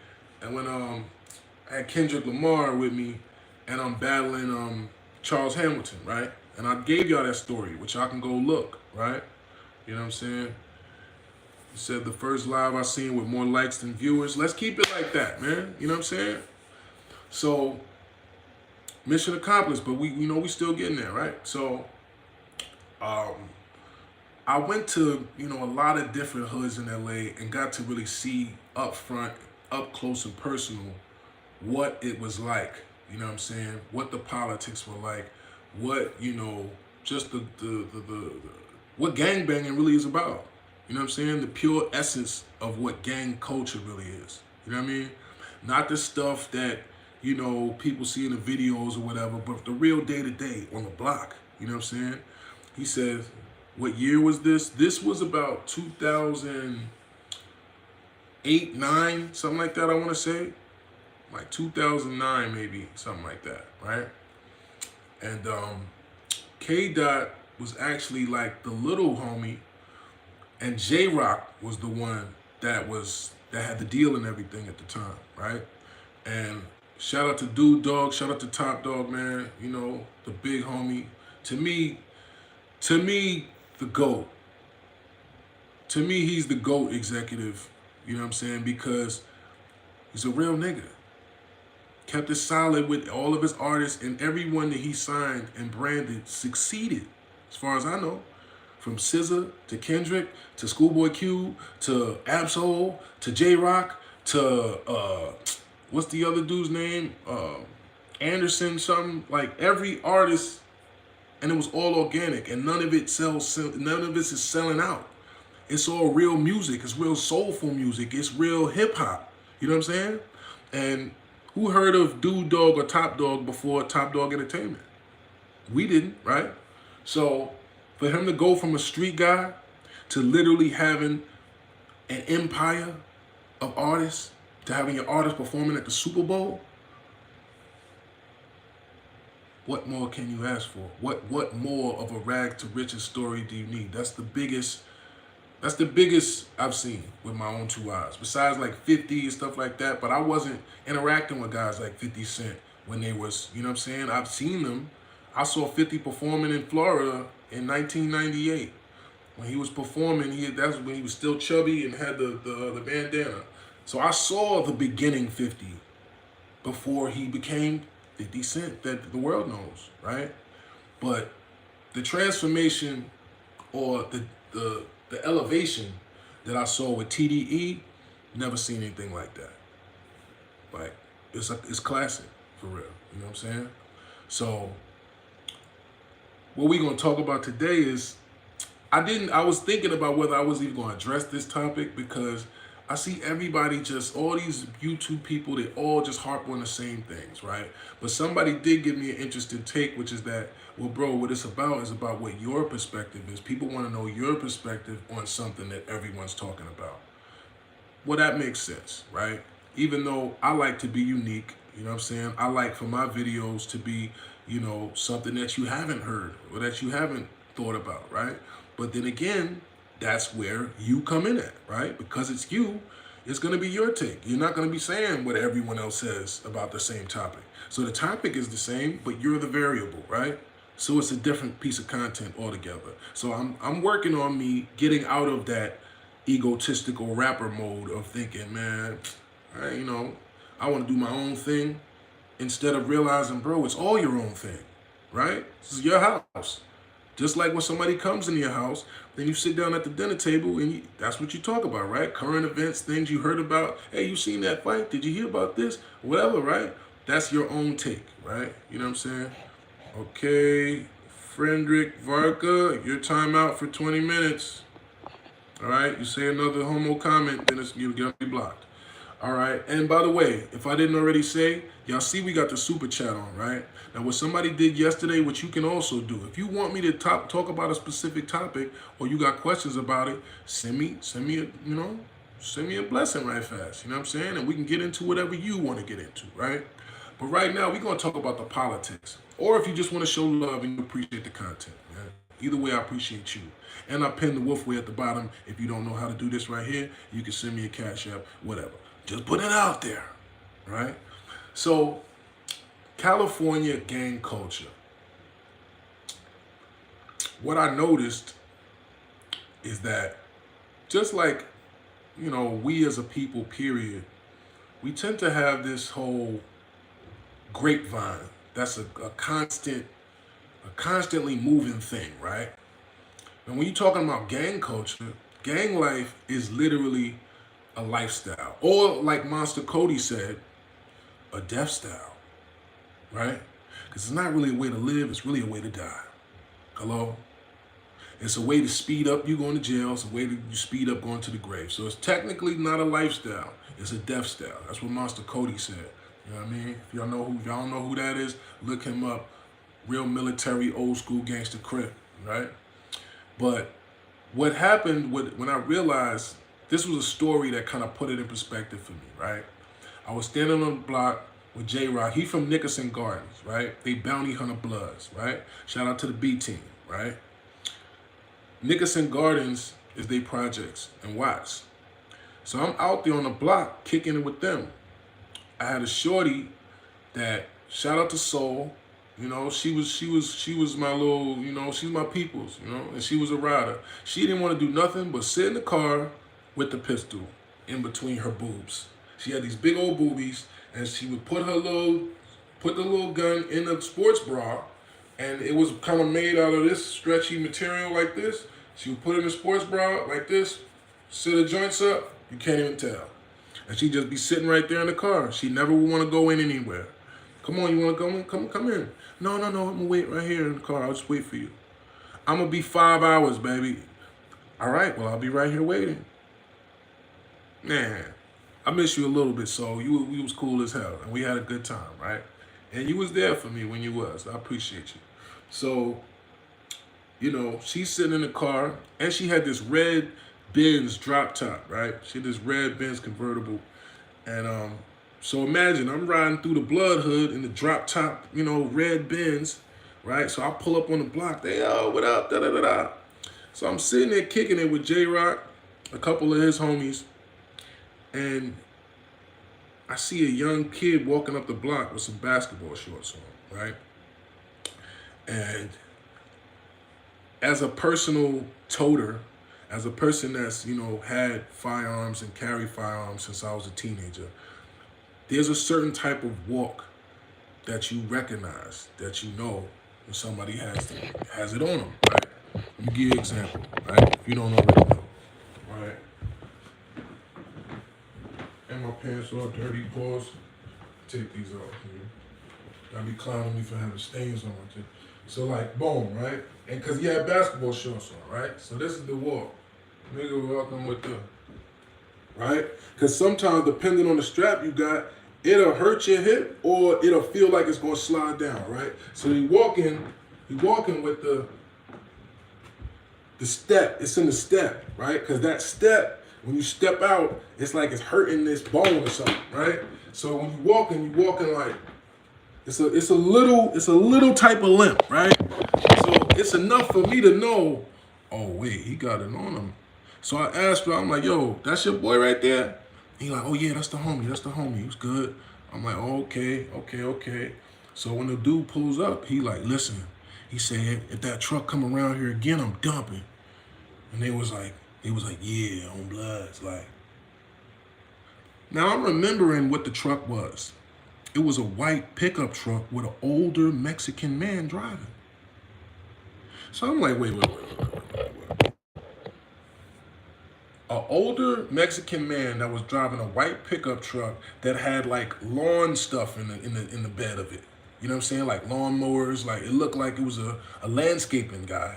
and when I had Kendrick Lamar with me and I'm battling Charles Hamilton, right? And I gave y'all that story, which y'all can go look, right? You know what I'm saying? He said the first live I seen with more likes than viewers. Let's keep it like that, man. You know what I'm saying? So, mission accomplished, but we still getting there, right? So, I went to, you know, a lot of different hoods in LA and got to really see up front, up close and personal, what it was like. You know what I'm saying? What the politics were like, what, you know, just the what gangbanging really is about. You know what I'm saying? The pure essence of what gang culture really is. You know what I mean? Not the stuff that, you know, people see in the videos or whatever, but the real day-to-day on the block. You know what I'm saying? He says, what year was this? This was about 2008, 9, something like that, I want to say. Like 2009, maybe, something like that, right? And K-Dot was actually like the little homie, and J-Rock was the one that had the deal and everything at the time, right? And shout out to Dude Dog, shout out to Top Dog, man. You know, the big homie. To me, the GOAT. To me, he's the GOAT executive. You know what I'm saying? Because he's a real nigga. Kept it solid with all of his artists, and everyone that he signed and branded succeeded, as far as I know. From SZA to Kendrick to Schoolboy Q to Absol to J-Rock to what's the other dude's name? Anderson something. Like every artist, and it was all organic, and none of it is selling out. It's all real music. It's real soulful music. It's real hip hop. You know what I'm saying? And who heard of Dude Dog or Top Dog before Top Dog Entertainment? We didn't, right? So for him to go from a street guy to literally having an empire of artists, to having your artists performing at the Super Bowl, what more can you ask for? What more of a rag to riches story do you need? That's the biggest I've seen with my own two eyes. Besides like 50 and stuff like that, but I wasn't interacting with guys like 50 Cent when they was, you know what I'm saying? I've seen them. I saw 50 performing in Florida in 1998. When he was performing, that's when he was still chubby and had the bandana. So I saw the beginning 50 before he became 50 Cent that the world knows, right? But the transformation or the elevation that I saw with TDE, never seen anything like that. Like, it's classic, for real. You know what I'm saying? So, what we're going to talk about today is, I was thinking about whether I was even going to address this topic because I see everybody just, all these YouTube people, they all just harp on the same things, right? But somebody did give me an interesting take, which is that, well, bro, what it's about is about what your perspective is. People want to know your perspective on something that everyone's talking about. Well, that makes sense, right? Even though I like to be unique, you know what I'm saying? I like for my videos to be, something that you haven't heard or that you haven't thought about, right? But then again, that's where you come in at, right? Because it's you, it's going to be your take. You're not going to be saying what everyone else says about the same topic. So the topic is the same, but you're the variable, right? So it's a different piece of content altogether. So I'm working on me getting out of that egotistical rapper mode of thinking, man, I want to do my own thing, instead of realizing, bro, it's all your own thing, right? This is your house. Just like when somebody comes in your house, then you sit down at the dinner table and that's what you talk about, right? Current events, things you heard about. Hey, you seen that fight? Did you hear about this? Whatever, right? That's your own take, right? You know what I'm saying? Okay, Frederick Varka, your time out for 20 minutes. All right, you say another homo comment, then you're gonna be blocked. All right, and by the way, if I didn't already say, y'all see we got the super chat on, right? Now, what somebody did yesterday, what you can also do, if you want me to talk about a specific topic, or you got questions about it, send me a blessing right fast. You know what I'm saying? And we can get into whatever you want to get into, right? But right now, we're gonna talk about the politics, or if you just want to show love and you appreciate the content, man. Either way, I appreciate you. And I pinned the wolf way at the bottom. If you don't know how to do this right here, you can send me a cash app, whatever. Just put it out there, right? So, California gang culture. What I noticed is that just like, we as a people, period, we tend to have this whole grapevine. That's a constantly moving thing, right? And when you're talking about gang culture, gang life is literally a lifestyle. Or like Monster Cody said, a death style, right? Because it's not really a way to live, it's really a way to die. Hello? It's a way to speed up you going to jail, it's a way to you speed up going to the grave. So it's technically not a lifestyle, it's a death style. That's what Monster Cody said. You know what I mean? If y'all don't know who that is, look him up. Real military, old school gangster crip, right? But what happened when I realized this was a story that kind of put it in perspective for me, right? I was standing on the block with J-Rock. He from Nickerson Gardens, right? They bounty hunter bloods, right? Shout out to the B team, right? Nickerson Gardens is their projects and Watts. So I'm out there on the block kicking it with them. I had a shorty that, shout out to Soul, she was my little, she's my people's, and she was a rider. She didn't want to do nothing but sit in the car with the pistol in between her boobs. She had these big old boobies, and she would put the little gun in a sports bra, and it was kind of made out of this stretchy material like this. She would put it in a sports bra like this, sit her joints up, you can't even tell. And she'd just be sitting right there in the car. She never would want to go in anywhere. Come on, you want to go in? Come in. No, I'm going to wait right here in the car. I'll just wait for you. I'm going to be 5 hours, baby. All right, well, I'll be right here waiting. Man, I miss you a little bit, so you was cool as hell, and we had a good time, right? And you was there for me when you was. I appreciate you. So, she's sitting in the car, and she had this red Benz drop top, right? She had this red Benz convertible, and so imagine I'm riding through the blood hood in the drop top, red Benz, right? So I pull up on the block. They, what up? Da da da da. So I'm sitting there kicking it with J-Rock, a couple of his homies, and I see a young kid walking up the block with some basketball shorts on, right? And as a personal toter, as a person that's, had firearms and carried firearms since I was a teenager, there's a certain type of walk that you recognize, that you know when somebody has it on them, right? Let me give you an example, right? If you don't already know, right? And my pants all dirty, pause. Take these off, Y'all be clowning me for having stains on my tip. So like, boom, right? And cause you had basketball shorts on, right? So this is the walk. Nigga walking with the right? Because sometimes, depending on the strap you got, it'll hurt your hip or it'll feel like it's gonna slide down, right? So you walking with the step. It's in the step, right? Because that step, when you step out, it's like it's hurting this bone or something, right? So when you walking like it's a little type of limp, right? So it's enough for me to know, oh wait, he got it on him. So I asked her, I'm like, yo, that's your boy right there? He like, oh yeah, that's the homie. He was good. I'm like, oh, okay. So when the dude pulls up, he like, listen, he said, if that truck come around here again, I'm dumping. And they was like, yeah, on Bloods. Like, now I'm remembering what the truck was. It was a white pickup truck with an older Mexican man driving. So I'm like, wait. An older Mexican man that was driving a white pickup truck that had like lawn stuff in the bed of it. You know what I'm saying? Like lawnmowers. Like it looked like it was a landscaping guy.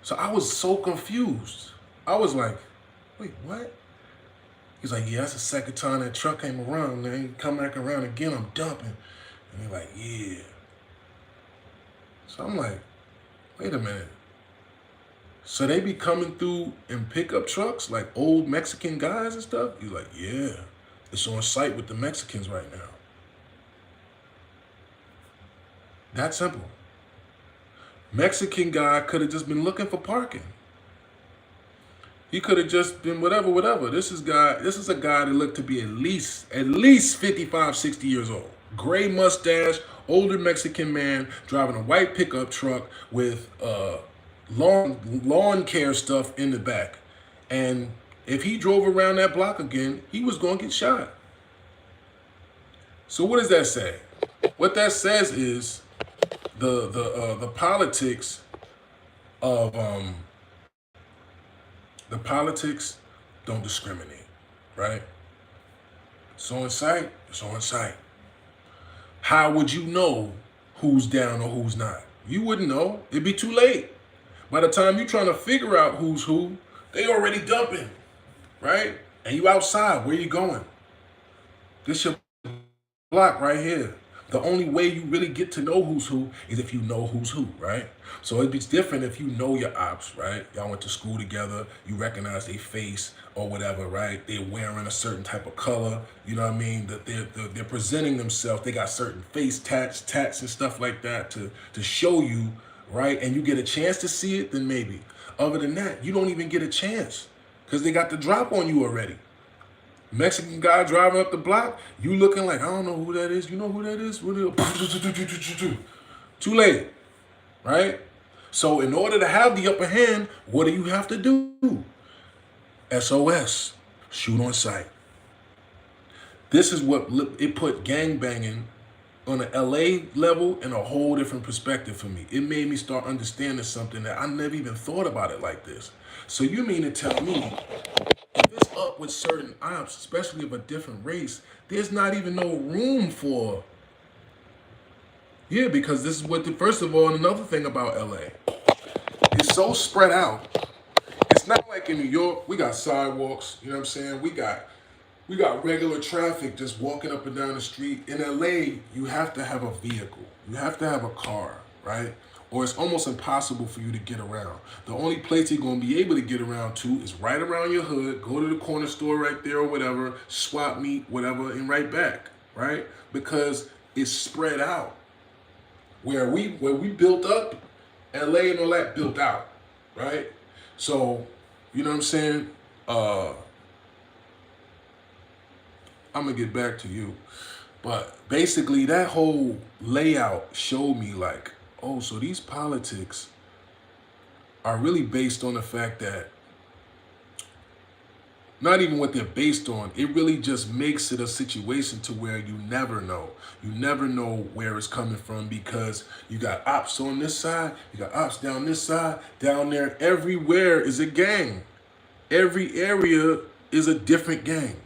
So I was so confused. I was like, wait, what? He's like, yeah, that's the second time that truck came around. Then he come back around again, I'm dumping. And he's like, yeah. So I'm like, wait a minute. So they be coming through in pickup trucks, like old Mexican guys and stuff? He's like, yeah, it's on site with the Mexicans right now. That simple. Mexican guy could have just been looking for parking. He could have just been whatever. This is a guy that looked to be at least 55, 60 years old. Gray mustache, older Mexican man driving a white pickup truck with lawn care stuff in the back. And if he drove around that block again, he was going to get shot. So what does that say? What that says is the politics of the politics don't discriminate, right? It's on site, it's on site. How would you know who's down or who's not? You wouldn't know. It'd be too late. By the time you're trying to figure out who's who, they already dumping, right? And you outside, where you going? This your block right here. The only way you really get to know who's who is if you know who's who, right? So it'd be different if you know your ops, right? Y'all went to school together, you recognize their face or whatever, right? They're wearing a certain type of color, you know what I mean? That they're presenting themselves. They got certain face tats and stuff like that to show you, right? And you get a chance to see it, then maybe. Other than that, you don't even get a chance because they got the drop on you already. Mexican guy driving up the block, you looking like, I don't know who that is. You know who that is? Too late, right? So in order to have the upper hand, what do you have to do? SOS, shoot on sight. This is what it put gangbanging on an LA level in a whole different perspective for me. It made me start understanding something that I never even thought about it like this. So you mean to tell me if it's up with certain ops, especially of a different race, there's not even no room for, yeah, because this is what first of all, another thing about LA, it's so spread out. It's not like in New York, we got sidewalks, you know what I'm saying? We got regular traffic just walking up and down the street. In LA, you have to have a vehicle. You have to have a car, right? Or it's almost impossible for you to get around. The only place you're going to be able to get around to is right around your hood, go to the corner store right there or whatever, swap meet, whatever, and right back, right? Because it's spread out. Where we built up, LA and all that built out, right? So, you know what I'm saying? I'm gonna get back to you. But basically that whole layout showed me like, oh, so these politics are really based on the fact that, not even what they're based on, it really just makes it a situation to where you never know. You never know where it's coming from because you got ops on this side, you got ops down this side, down there. Everywhere is a gang. Every area is a different gang.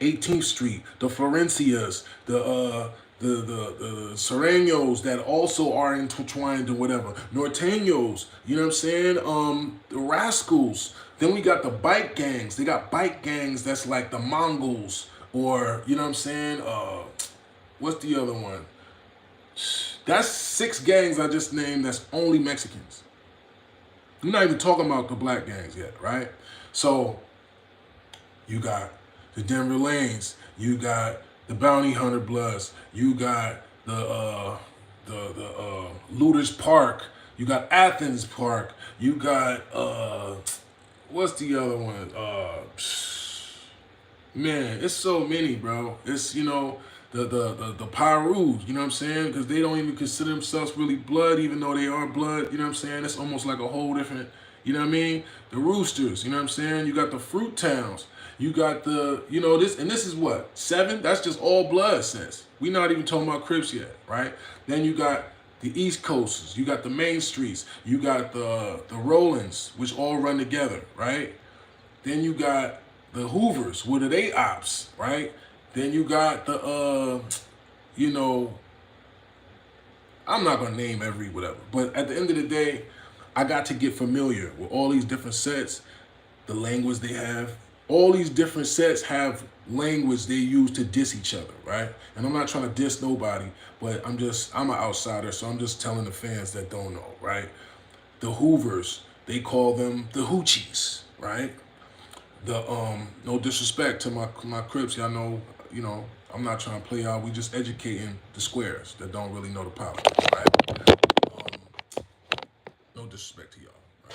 18th Street, the Florencias, the the Serenos that also are intertwined and whatever. Norteños, you know what I'm saying? The Rascals. Then we got the bike gangs. They got bike gangs that's like the Mongols, or you know what I'm saying? What's the other one? That's 6 gangs I just named that's only Mexicans. We're not even talking about the black gangs yet, right? So you got the Denver Lanes, you got the Bounty Hunter Bloods, you got the Looters Park, you got Athens Park, you got what's the other one? Man, it's so many, bro. It's the Pyrus, you know what I'm saying? Because they don't even consider themselves really blood, even though they are blood, you know what I'm saying? It's almost like a whole different, you know what I mean? The Roosters, you know what I'm saying? You got the Fruit Towns. You got the, this, and this is what, 7? That's just all blood sense. We're not even talking about Crips yet, right? Then you got the East Coasters. You got the Main Streets. You got the Rollins, which all run together, right? Then you got the Hoovers, what are they ops, right? Then you got the, I'm not going to name every whatever. But at the end of the day, I got to get familiar with all these different sets, the language they have. All these different sets have language they use to diss each other, right? And I'm not trying to diss nobody, but I'm an outsider, so I'm just telling the fans that don't know, right? The Hoovers, they call them the Hoochies, right? The no disrespect to my Crips, y'all know, I'm not trying to play y'all. We just educating the squares that don't really know the politics, right? No disrespect to y'all, right?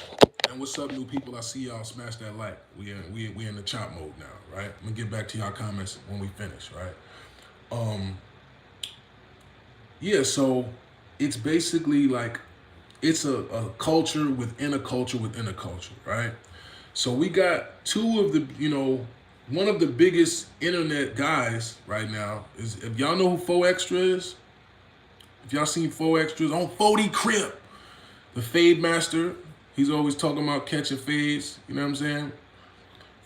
And what's up, new people? I see y'all smash that like. We in the chop mode now, right? I'm gonna get back to y'all comments when we finish, right? Yeah, so it's basically like it's a culture within a culture within a culture, right? So we got two of the, one of the biggest internet guys right now is, if y'all know who Faux Extra is, if y'all seen Faux Extras on 40 Crip, the Fade Master, he's always talking about catching fades, you know what I'm saying?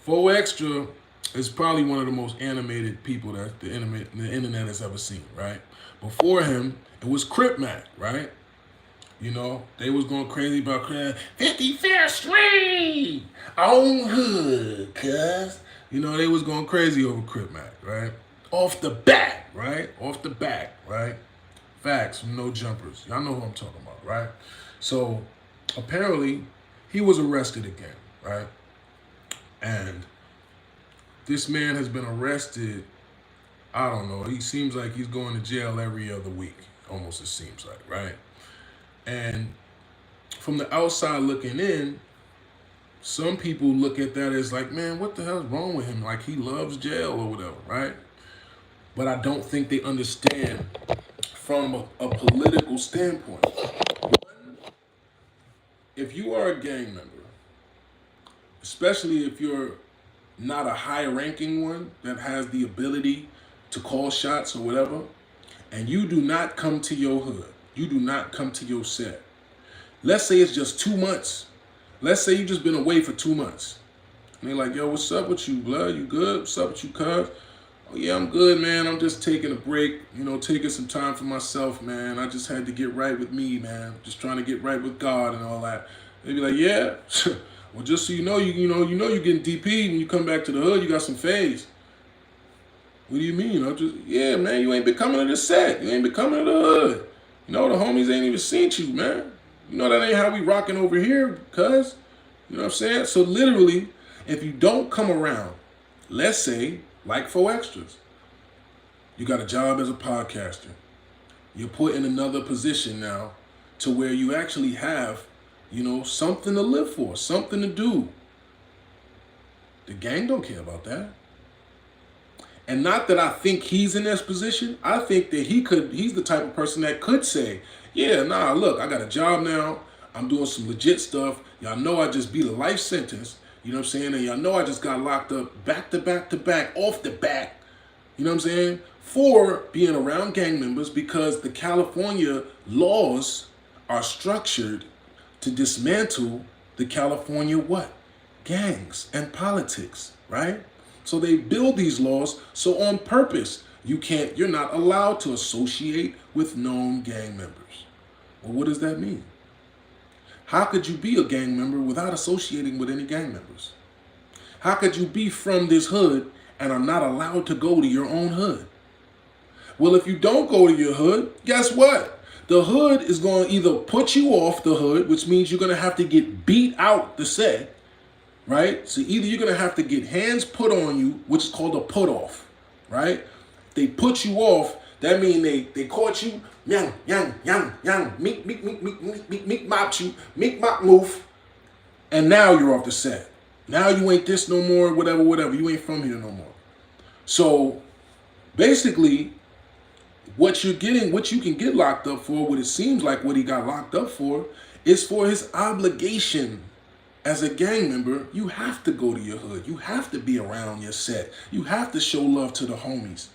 Faux Extra is probably one of the most animated people that the internet has ever seen, right? Before him, it was Crip Mac, right? They was going crazy about 51st Street, on hood, cuz. They was going crazy over Crip Mac, right? Off the back, right? Off the back, right? Facts from No Jumpers. Y'all know who I'm talking about, right? So, apparently, he was arrested again, right? And this man has been arrested, I don't know, he seems like he's going to jail every other week, almost it seems like, right? And from the outside looking in, some people look at that as like, man, what the hell's wrong with him? Like he loves jail or whatever, right? But I don't think they understand from a political standpoint. One, if you are a gang member, especially if you're not a high-ranking one that has the ability to call shots or whatever, and you do not come to your hood, you do not come to your set. Let's say it's just 2 months. Let's say you just been away for 2 months. And they're like, yo, what's up with you, blood? You good? What's up with you, cuz? Oh, yeah, I'm good, man. I'm just taking a break, taking some time for myself, man. I just had to get right with me, man. Just trying to get right with God and all that. They be like, yeah. Well, just so you know, you're getting DP when you come back to the hood. You got some phase. What do you mean? Yeah, man, you ain't been coming to the set. You ain't been coming to the hood. The homies ain't even seen you, man. That ain't how we rocking over here, cuz. You know what I'm saying? So literally, if you don't come around, let's say, like Faux Extras, you got a job as a podcaster. You're put in another position now to where you actually have, something to live for, something to do. The gang don't care about that. And not that I think he's in this position. I think that he's the type of person that could say, yeah, nah, look, I got a job now. I'm doing some legit stuff. Y'all know I just beat a life sentence. You know what I'm saying? And y'all know I just got locked up back to back to back, off the back. You know what I'm saying? For being around gang members, because the California laws are structured to dismantle the California what? Gangs and politics, right? So they build these laws so on purpose You're not allowed to associate with known gang members. Well, what does that mean? How could you be a gang member without associating with any gang members? How could you be from this hood and are not allowed to go to your own hood? Well, if you don't go to your hood, guess what? The hood is going to either put you off the hood, which means you're going to have to get beat out the set, right? So either you're going to have to get hands put on you, which is called a put off, right? They put you off, that means they caught you, yang, meek, mop you, meek, mop, move, and now you're off the set. Now you ain't this no more, whatever. You ain't from here no more. So basically, what you're getting, what you can get locked up for, what it seems like what he got locked up for, is for his obligation as a gang member. You have to go to your hood. You have to be around your set. You have to show love to the homies.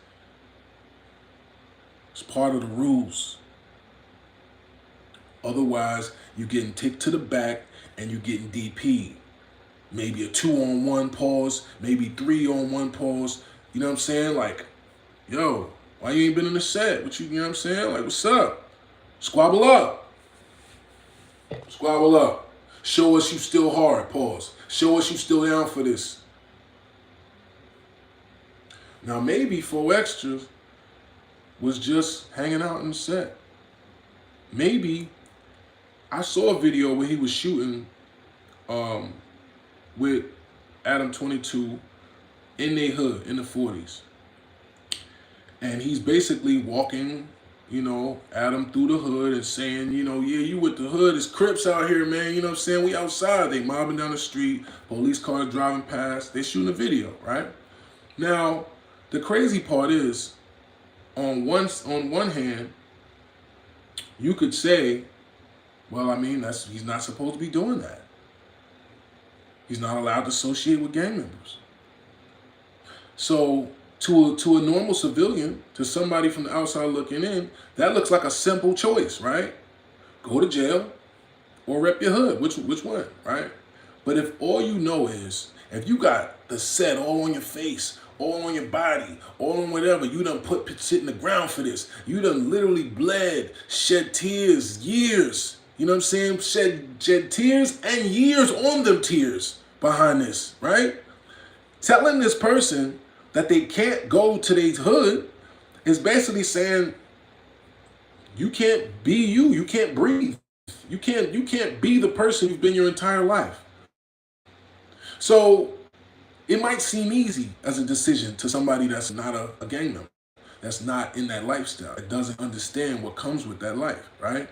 It's part of the rules. Otherwise, you're getting ticked to the back and you're getting DP'd. Maybe a 2-on-1 pause, maybe 3-on-1 pause. You know what I'm saying? Like, yo, why you ain't been in the set? You know what I'm saying? Like, what's up? Squabble up. Squabble up. Show us you still hard, pause. Show us you still down for this. Now, maybe 4 Extras was just hanging out in the set. Maybe I saw a video where he was shooting with Adam 22 in their hood in the 40s. And he's basically walking, you know, Adam through the hood and saying, you know, yeah, you with the hood. It's Crips out here, man. You know what I'm saying? We outside. They mobbing down the street. Police cars driving past. They shooting a video, right? Now, the crazy part is, on one hand, you could say, well, I mean, he's not supposed to be doing that. He's not allowed to associate with gang members. So to a normal civilian, to somebody from the outside looking in, that looks like a simple choice, right? Go to jail or rep your hood. Which one, right? But if all you know is, if you got the set all on your face, all on your body, all on whatever, you done put shit in the ground for this. You done literally bled, shed tears, years. You know what I'm saying? Shed tears and years on them tears behind this, right? Telling this person that they can't go to their hood is basically saying, you can't be you. You can't breathe. You can't be the person you've been your entire life. So it might seem easy as a decision to somebody that's not a gang member, that's not in that lifestyle, that doesn't understand what comes with that life, right?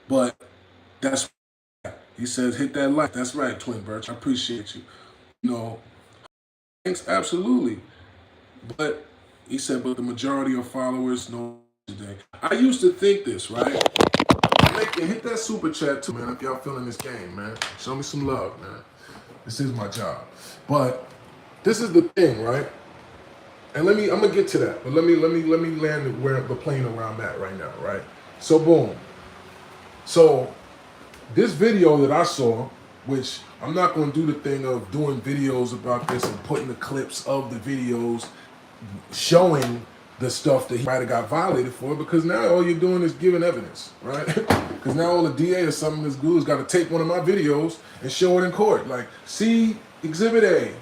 But that's right. He says, hit that life. That's right, Twin Birch. I appreciate you. You know, thanks, absolutely. But he said, but the majority of followers know today. I used to think this, right? Hit that super chat too, man, if y'all feeling this game, man. Show me some love, man. This is my job. But this is the thing, right? And I'm gonna get to that. But let me land the plane around that right now, right? So boom. So this video that I saw, which I'm not gonna do the thing of doing videos about this and putting the clips of the videos showing the stuff that he might have got violated for, because now all you're doing is giving evidence, right? Because now all the DA or something that's good has got to take one of my videos and show it in court. Like, see, Exhibit A,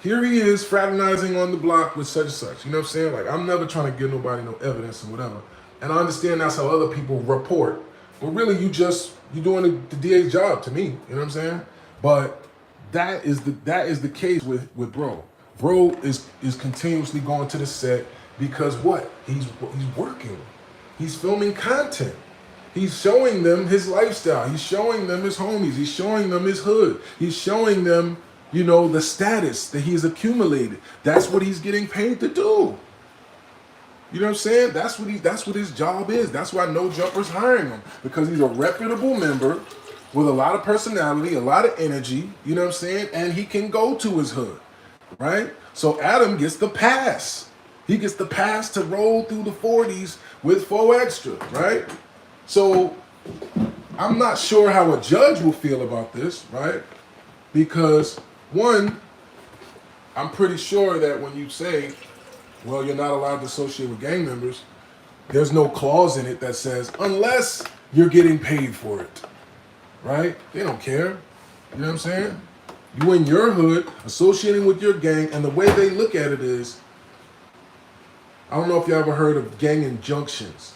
here he is fraternizing on the block with such and such. You know what I'm saying? Like, I'm never trying to give nobody no evidence or whatever. And I understand that's how other people report. But really, you're doing the DA's job to me. You know what I'm saying? But that is the case with Bro. Bro is continuously going to the set because what? He's working. He's filming content. He's showing them his lifestyle. He's showing them his homies. He's showing them his hood. He's showing them, you know, the status that he's accumulated. That's what he's getting paid to do. You know what I'm saying? That's what his job is. That's why No Jumper's hiring him, because he's a reputable member with a lot of personality, a lot of energy, you know what I'm saying? And he can go to his hood, right? So Adam gets the pass. He gets the pass to roll through the 40s with 4 Extra, right? So I'm not sure how a judge will feel about this, right? Because one, I'm pretty sure that when you say Well, you're not allowed to associate with gang members. There's no clause in it that says, unless you're getting paid for it, right? They don't care. You know what I'm saying? You in your hood, associating with your gang, and the way they look at it is, I don't know if you ever heard of gang injunctions,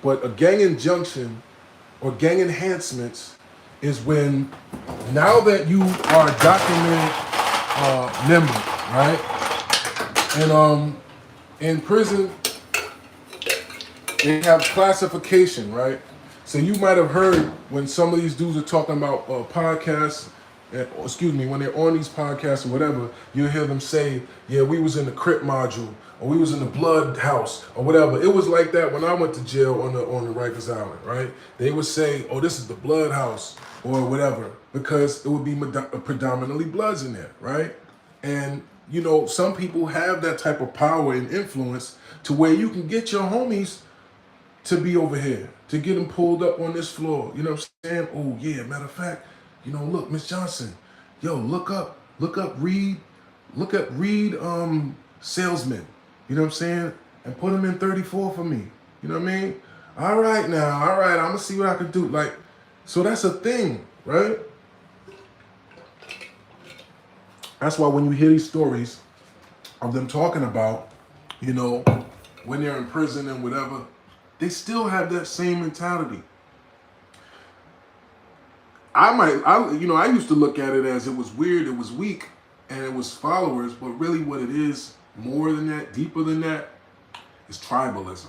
but a gang injunction or gang enhancements is when, now that you are a documented member, right? And in prison, they have classification, right? So you might have heard when some of these dudes are talking about podcasts, when they're on these podcasts or whatever, you'll hear them say, yeah, we was in the Crip module, or we was in the Blood House, or whatever. It was like that when I went to jail on the Rikers Island, right? They would say, oh, this is the Blood House, or whatever, because it would be predominantly Bloods in there, right? And, you know, some people have that type of power and influence to where you can get your homies to be over here, to get them pulled up on this floor. You know what I'm saying? Oh, yeah, matter of fact, you know, look, Miss Johnson, yo, look up Reed salesman. You know what I'm saying? And put him in 34 for me. You know what I mean? All right, I'm gonna see what I can do. Like, so that's a thing, right? That's why when you hear these stories of them talking about, you know, when they're in prison and whatever, they still have that same mentality. I used to look at it as it was weird, it was weak, and it was followers, but really what it is, more than that, deeper than that, is tribalism.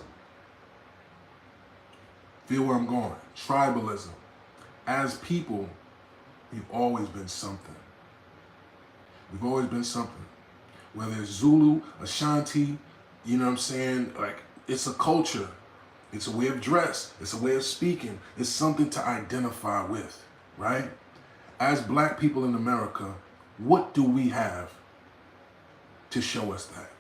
Feel where I'm going? Tribalism. As people, we've always been something. We've always been something. Whether it's Zulu, Ashanti, you know what I'm saying? Like, it's a culture. It's a way of dress. It's a way of speaking. It's something to identify with, right? As black people in America, what do we have to show us that?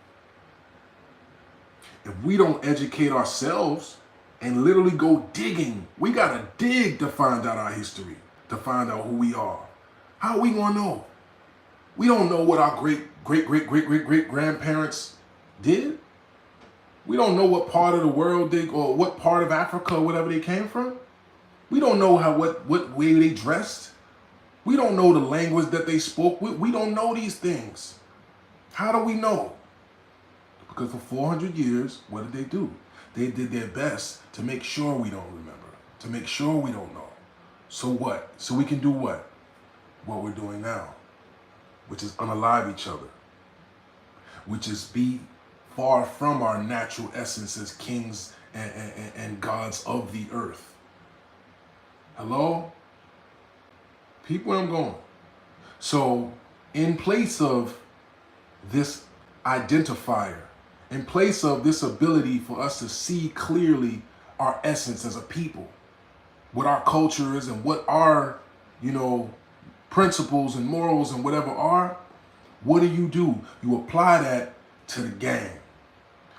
If we don't educate ourselves and literally go digging, we gotta dig to find out our history, to find out who we are. How are we gonna know? We don't know what our great grandparents did. We don't know what part of the world or what part of Africa or whatever they came from. We don't know what way they dressed. We don't know the language that they spoke. We don't know these things. How do we know? Because for 400 years, what did they do? They did their best to make sure we don't remember, to make sure we don't know. So what? So we can do what? What we're doing now, which is unalive each other, which is be far from our natural essence as kings and gods of the earth. Hello? Peep where I'm going. So in place of this identifier, in place of this ability for us to see clearly our essence as a people, what our culture is and what our, you know, principles and morals and whatever are, what do? You apply that to the gang.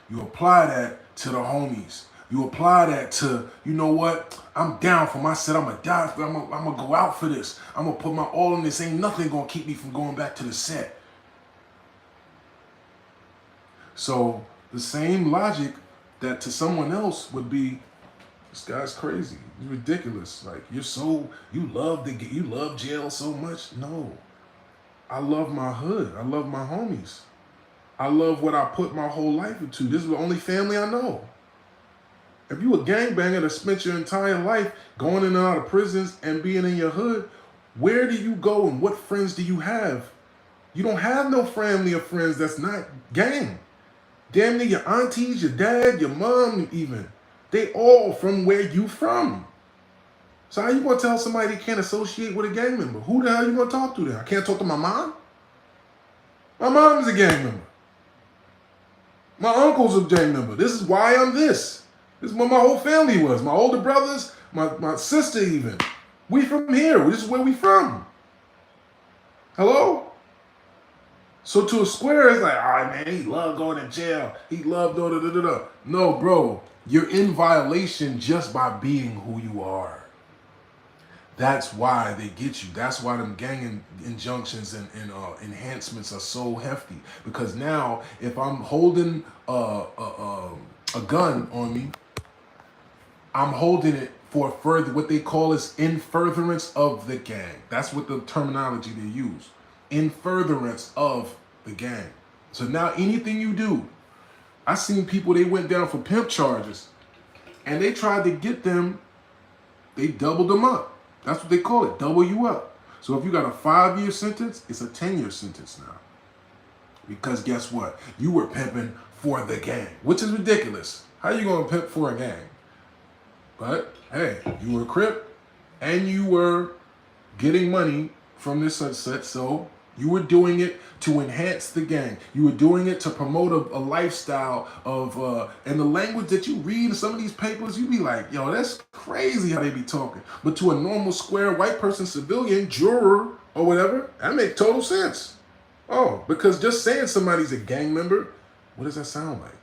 You apply that to the homies. You apply that to, you know what? I'm down for my set. I'm going to die. I'm going to go out for this. I'm going to put my all in this. Ain't nothing going to keep me from going back to the set. So the same logic that to someone else would be, this guy's crazy. He's ridiculous. Like, you love jail so much. No, I love my hood. I love my homies. I love what I put my whole life into. This is the only family I know. If you a gangbanger that spent your entire life going in and out of prisons and being in your hood, where do you go and what friends do you have? You don't have no family or friends that's not gang. Damn near your aunties, your dad, your mom even. They all from where you from. So how you gonna tell somebody they can't associate with a gang member? Who the hell you gonna talk to then? I can't talk to my mom? My mom's a gang member. My uncle's a gang member. This is why I'm this. This is what my whole family was. My older brothers, my sister even. We from here. This is where we from. Hello? So to a square, it's like, all right, man, he loved going to jail. He loved da-da-da-da-da. No, bro. You're in violation just by being who you are. That's why they get you. That's why them gang injunctions and enhancements are so hefty. Because now, if I'm holding a gun on me, I'm holding it for further, what they call is in furtherance of the gang. That's what the terminology they use. In furtherance of the gang. So now anything you do, I seen people, they went down for pimp charges and they tried to get them, they doubled them up. That's what they call it, double you up. So if you got a 5-year sentence, it's a 10-year sentence now. Because guess what? You were pimping for the gang, which is ridiculous. How you gonna pimp for a gang? But hey, you were a Crip and you were getting money from this such, so you were doing it to enhance the gang. You were doing it to promote a lifestyle of, and the language that you read in some of these papers, you be like, yo, that's crazy how they be talking. But to a normal square white person, civilian, juror, or whatever, that make total sense. Oh, because just saying somebody's a gang member, what does that sound like?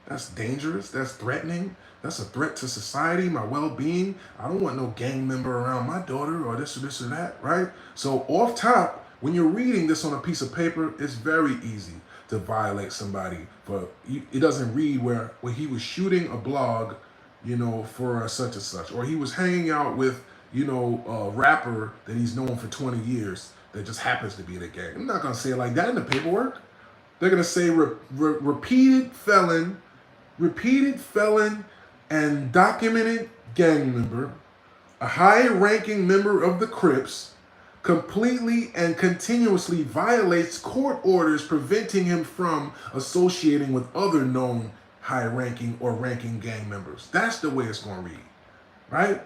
That's dangerous. That's threatening. That's a threat to society, my well-being. I don't want no gang member around my daughter or this or that, right? So off top, when you're reading this on a piece of paper, it's very easy to violate somebody. For it doesn't read where he was shooting a blog, for such and such, or he was hanging out with, a rapper that he's known for 20 years that just happens to be in a gang. I'm not gonna say it like that in the paperwork. They're gonna say repeated felon and documented gang member, a high-ranking member of the Crips, completely and continuously violates court orders preventing him from associating with other known high-ranking or ranking gang members. That's the way it's going to read, right?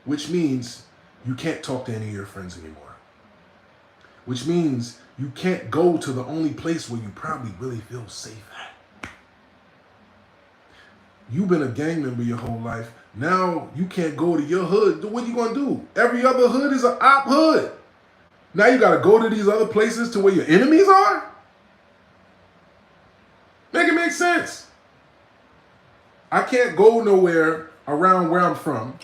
Which means you can't talk to any of your friends anymore. Which means you can't go to the only place where you probably really feel safe at. You've been a gang member your whole life. Now you can't go to your hood. What are you going to do? Every other hood is an op hood. Now you got to go to these other places to where your enemies are? Make it make sense. I can't go nowhere around where I'm from.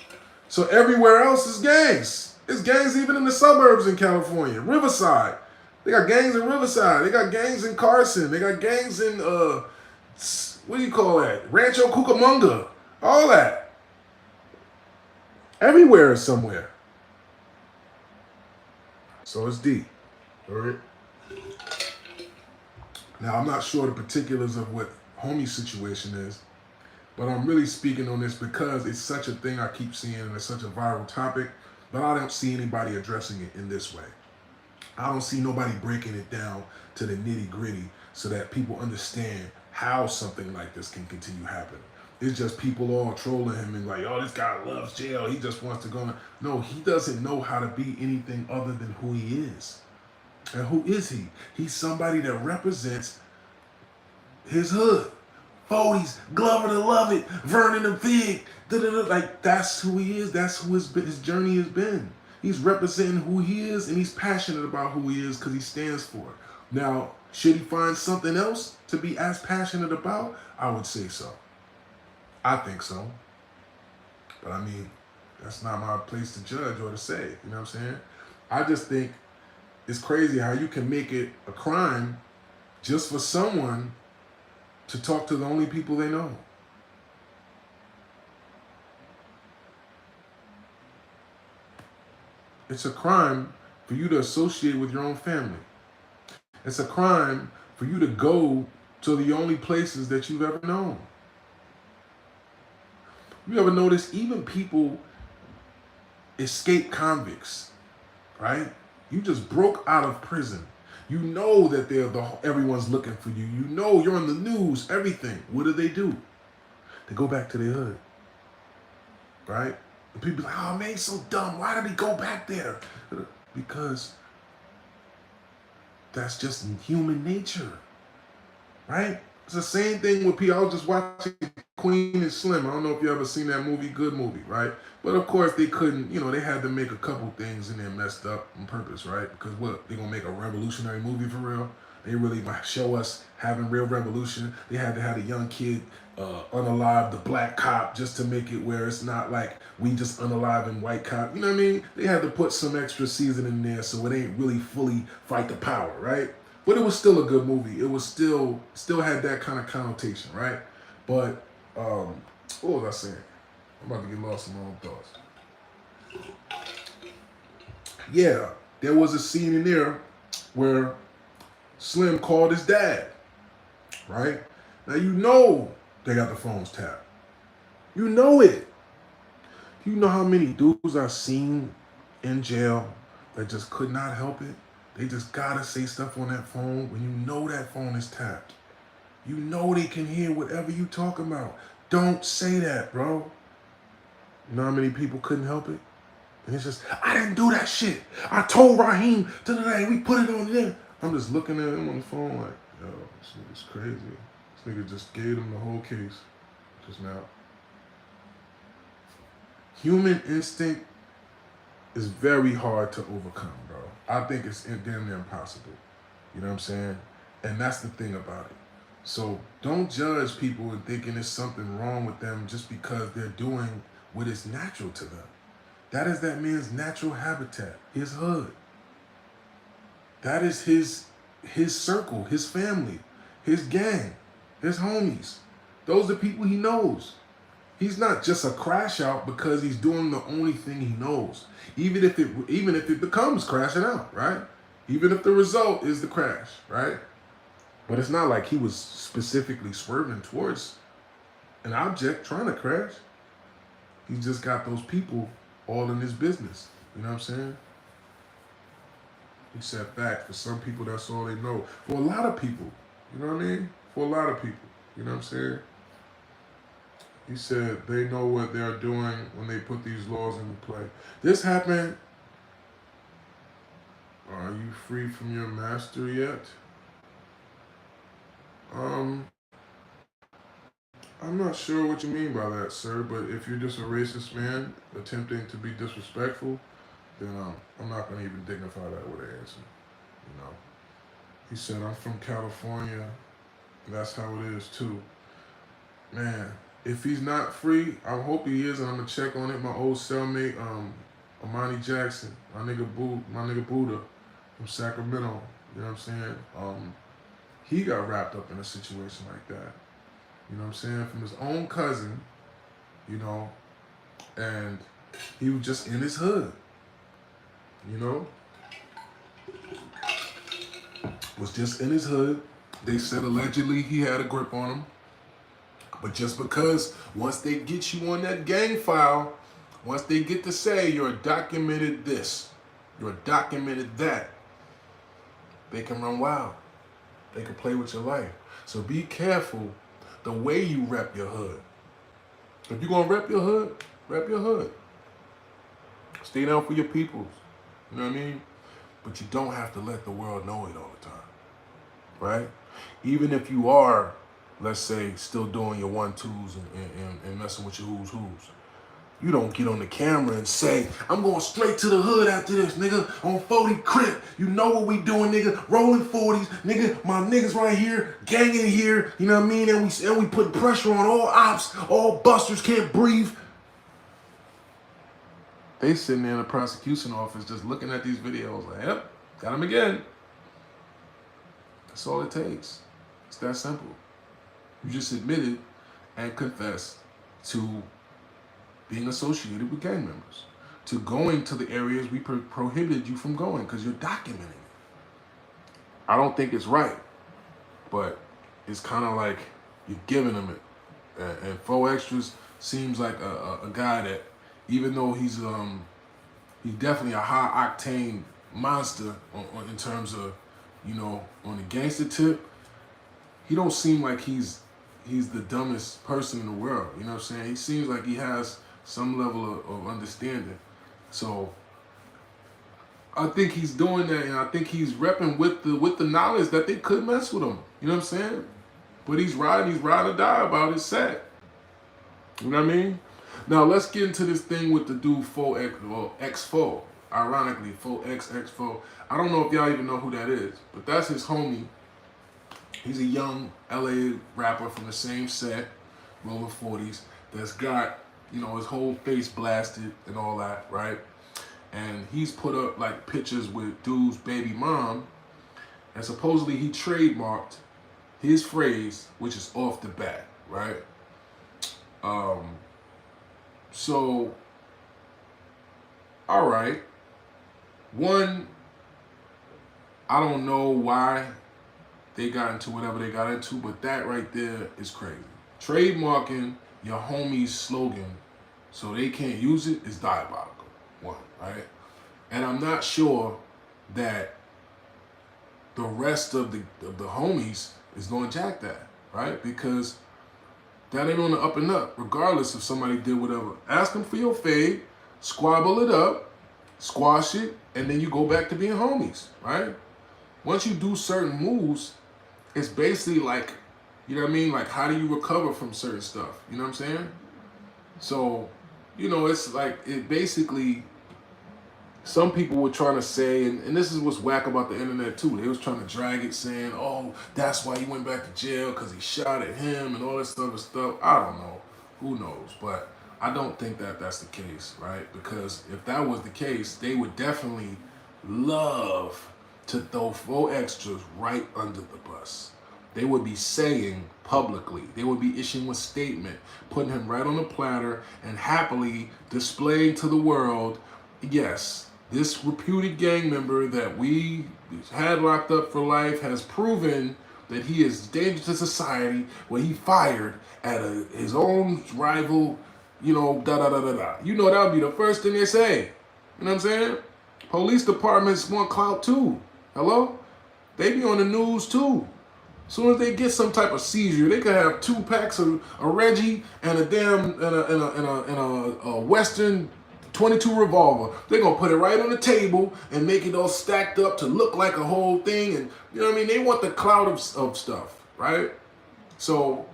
So everywhere else is gangs. It's gangs even in the suburbs in California. Riverside. They got gangs in Riverside. They got gangs in Carson. They got gangs in, what do you call that? Rancho Cucamonga. All that. Everywhere is somewhere. So it's deep. All right? Now, I'm not sure the particulars of what homie's situation is, but I'm really speaking on this because it's such a thing I keep seeing and it's such a viral topic, but I don't see anybody addressing it in this way. I don't see nobody breaking it down to the nitty gritty so that people understand how something like this can continue happening. It's just people all trolling him and like, oh, this guy loves jail. He just wants to go. No, he doesn't know how to be anything other than who he is. And who is he? He's somebody that represents his hood. 40s, Glover the Lovett, Vernon the Pig. Like, that's who he is. That's who his journey has been. He's representing who he is, and he's passionate about who he is because he stands for it. Now, should he find something else to be as passionate about? I would say so. I think so. But I mean, that's not my place to judge or to say. You know what I'm saying? I just think it's crazy how you can make it a crime just for someone to talk to the only people they know. It's a crime for you to associate with your own family. It's a crime for you to go to the only places that you've ever known. You ever notice even people escape convicts, right? You just broke out of prison. You know that everyone's looking for you. You know you're on the news, everything. What do? They go back to their hood, right? And people are like, oh man, he's so dumb. Why did he go back there? Because that's just human nature, right? It's the same thing with people. I was just watching Queen and Slim. I don't know if you ever seen that movie. Good movie, right? But of course they couldn't, they had to make a couple things in there messed up on purpose, right? Because what? They gonna make a revolutionary movie for real? They really might show us having real revolution. They had to have a young kid unalive the black cop just to make it where it's not like we just unaliving white cop. You know what I mean? They had to put some extra season in there so it ain't really fully fight the power, right? But it was still a good movie. It was still had that kind of connotation, right? But what was I saying? I'm about to get lost in my own thoughts. Yeah, there was a scene in there where Slim called his dad, right? Now you know they got the phones tapped. You know it. You know how many dudes I've seen in jail that just could not help it? They just gotta say stuff on that phone when you know that phone is tapped. You know they can hear whatever you talk about. Don't say that, bro. You know how many people couldn't help it? And it's just, I didn't do that shit. I told Raheem today we put it on there. I'm just looking at him on the phone like, yo, this nigga's crazy. This nigga just gave him the whole case just now. Human instinct is very hard to overcome, bro. I think it's damn near impossible. You know what I'm saying? And that's the thing about it. So don't judge people and thinking there's something wrong with them just because they're doing what is natural to them. That is that man's natural habitat, his hood. That is his circle, his family, his gang, his homies. Those are people he knows. He's not just a crash out because he's doing the only thing he knows. Even if it becomes crashing out, right? Even if the result is the crash, right? But it's not like he was specifically swerving towards an object trying to crash. He just got those people all in his business. You know what I'm saying? He said fact. For some people, that's all they know. For a lot of people, you know what I mean? For a lot of people, you know what I'm saying? He said they know what they're doing when they put these laws into play. This happened. Are you free from your master yet? I'm not sure what you mean by that, sir, but if you're just a racist man attempting to be disrespectful, then I'm not going to even dignify that with an answer, you know. He said, I'm from California, and that's how it is, too. Man, if he's not free, I hope he is, and I'm going to check on it. My old cellmate, Amani Jackson, my nigga Buddha from Sacramento, you know what I'm saying? He got wrapped up in a situation like that. You know what I'm saying? From his own cousin, you know, and he was just in his hood, you know? Was just in his hood. They said allegedly he had a grip on him. But just because once they get you on that gang file, once they get to say you're documented this, you're documented that, they can run wild. They can play with your life. So be careful the way you rep your hood. If you're gonna rep your hood, rep your hood. Stay down for your peoples. You know what I mean? But you don't have to let the world know it all the time. Right? Even if you are, let's say, still doing your 1-2s and messing with your who's. You don't get on the camera and say, I'm going straight to the hood after this, nigga, on 40 Crip. You know what we doing, nigga, rolling 40s, nigga, my niggas right here, gang in here, you know what I mean? And we put pressure on all ops, all busters can't breathe. They sitting there in the prosecution office just looking at these videos like, yep, got him again. That's all it takes. It's that simple. You just admitted and confessed to being associated with gang members, to going to the areas we prohibited you from going because you're documenting it. I don't think it's right, but it's kind of like you're giving them it. And Faux Extras seems like a guy that, even though he's definitely a high octane monster in terms of, you know, on the gangster tip, he don't seem like he's the dumbest person in the world. You know what I'm saying? He seems like he has some level of understanding. So I think he's doing that, and I think he's repping with the knowledge that they could mess with him. You know what I'm saying? But he's ride or die about his set. You know what I mean? Now let's get into this thing with the dude X4. Ironically, Faux X4. I don't know if y'all even know who that is, but that's his homie He's a young LA rapper from the same set, rolling 40s, that's got, his whole face blasted and all that, right? And he's put up like pictures with dude's baby mom, and supposedly he trademarked his phrase, which is off the bat, right? So, all right. One, I don't know why they got into whatever they got into, but that right there is crazy. Trademarking your homie's slogan so they can't use it is diabolical. One, right? And I'm not sure that the rest of the homies is going to jack that, right? Because that ain't on the up and up, regardless if somebody did whatever. Ask them for your fade, squabble it up, squash it, and then you go back to being homies, right? Once you do certain moves, it's basically like, you know what I mean? Like, how do you recover from certain stuff? You know what I'm saying? So, it's like, it basically, some people were trying to say, and this is what's whack about the internet too, they was trying to drag it saying, oh, that's why he went back to jail, because he shot at him and all this other stuff. I don't know. Who knows? But I don't think that that's the case, right? Because if that was the case, they would definitely love to throw 4 extras right under the bus. They would be saying publicly, they would be issuing a statement, putting him right on the platter and happily displaying to the world, yes, this reputed gang member that we had locked up for life has proven that he is dangerous to society when he fired at his own rival, da-da-da-da-da. That would be the first thing they say. You know what I'm saying? Police departments want clout too. Hello? They be on the news too. As soon as they get some type of seizure, they could have 2 packs of a Reggie and a damn and a Western 22 revolver. They're gonna put it right on the table and make it all stacked up to look like a whole thing. And you know what I mean? They want the clout of stuff, right? So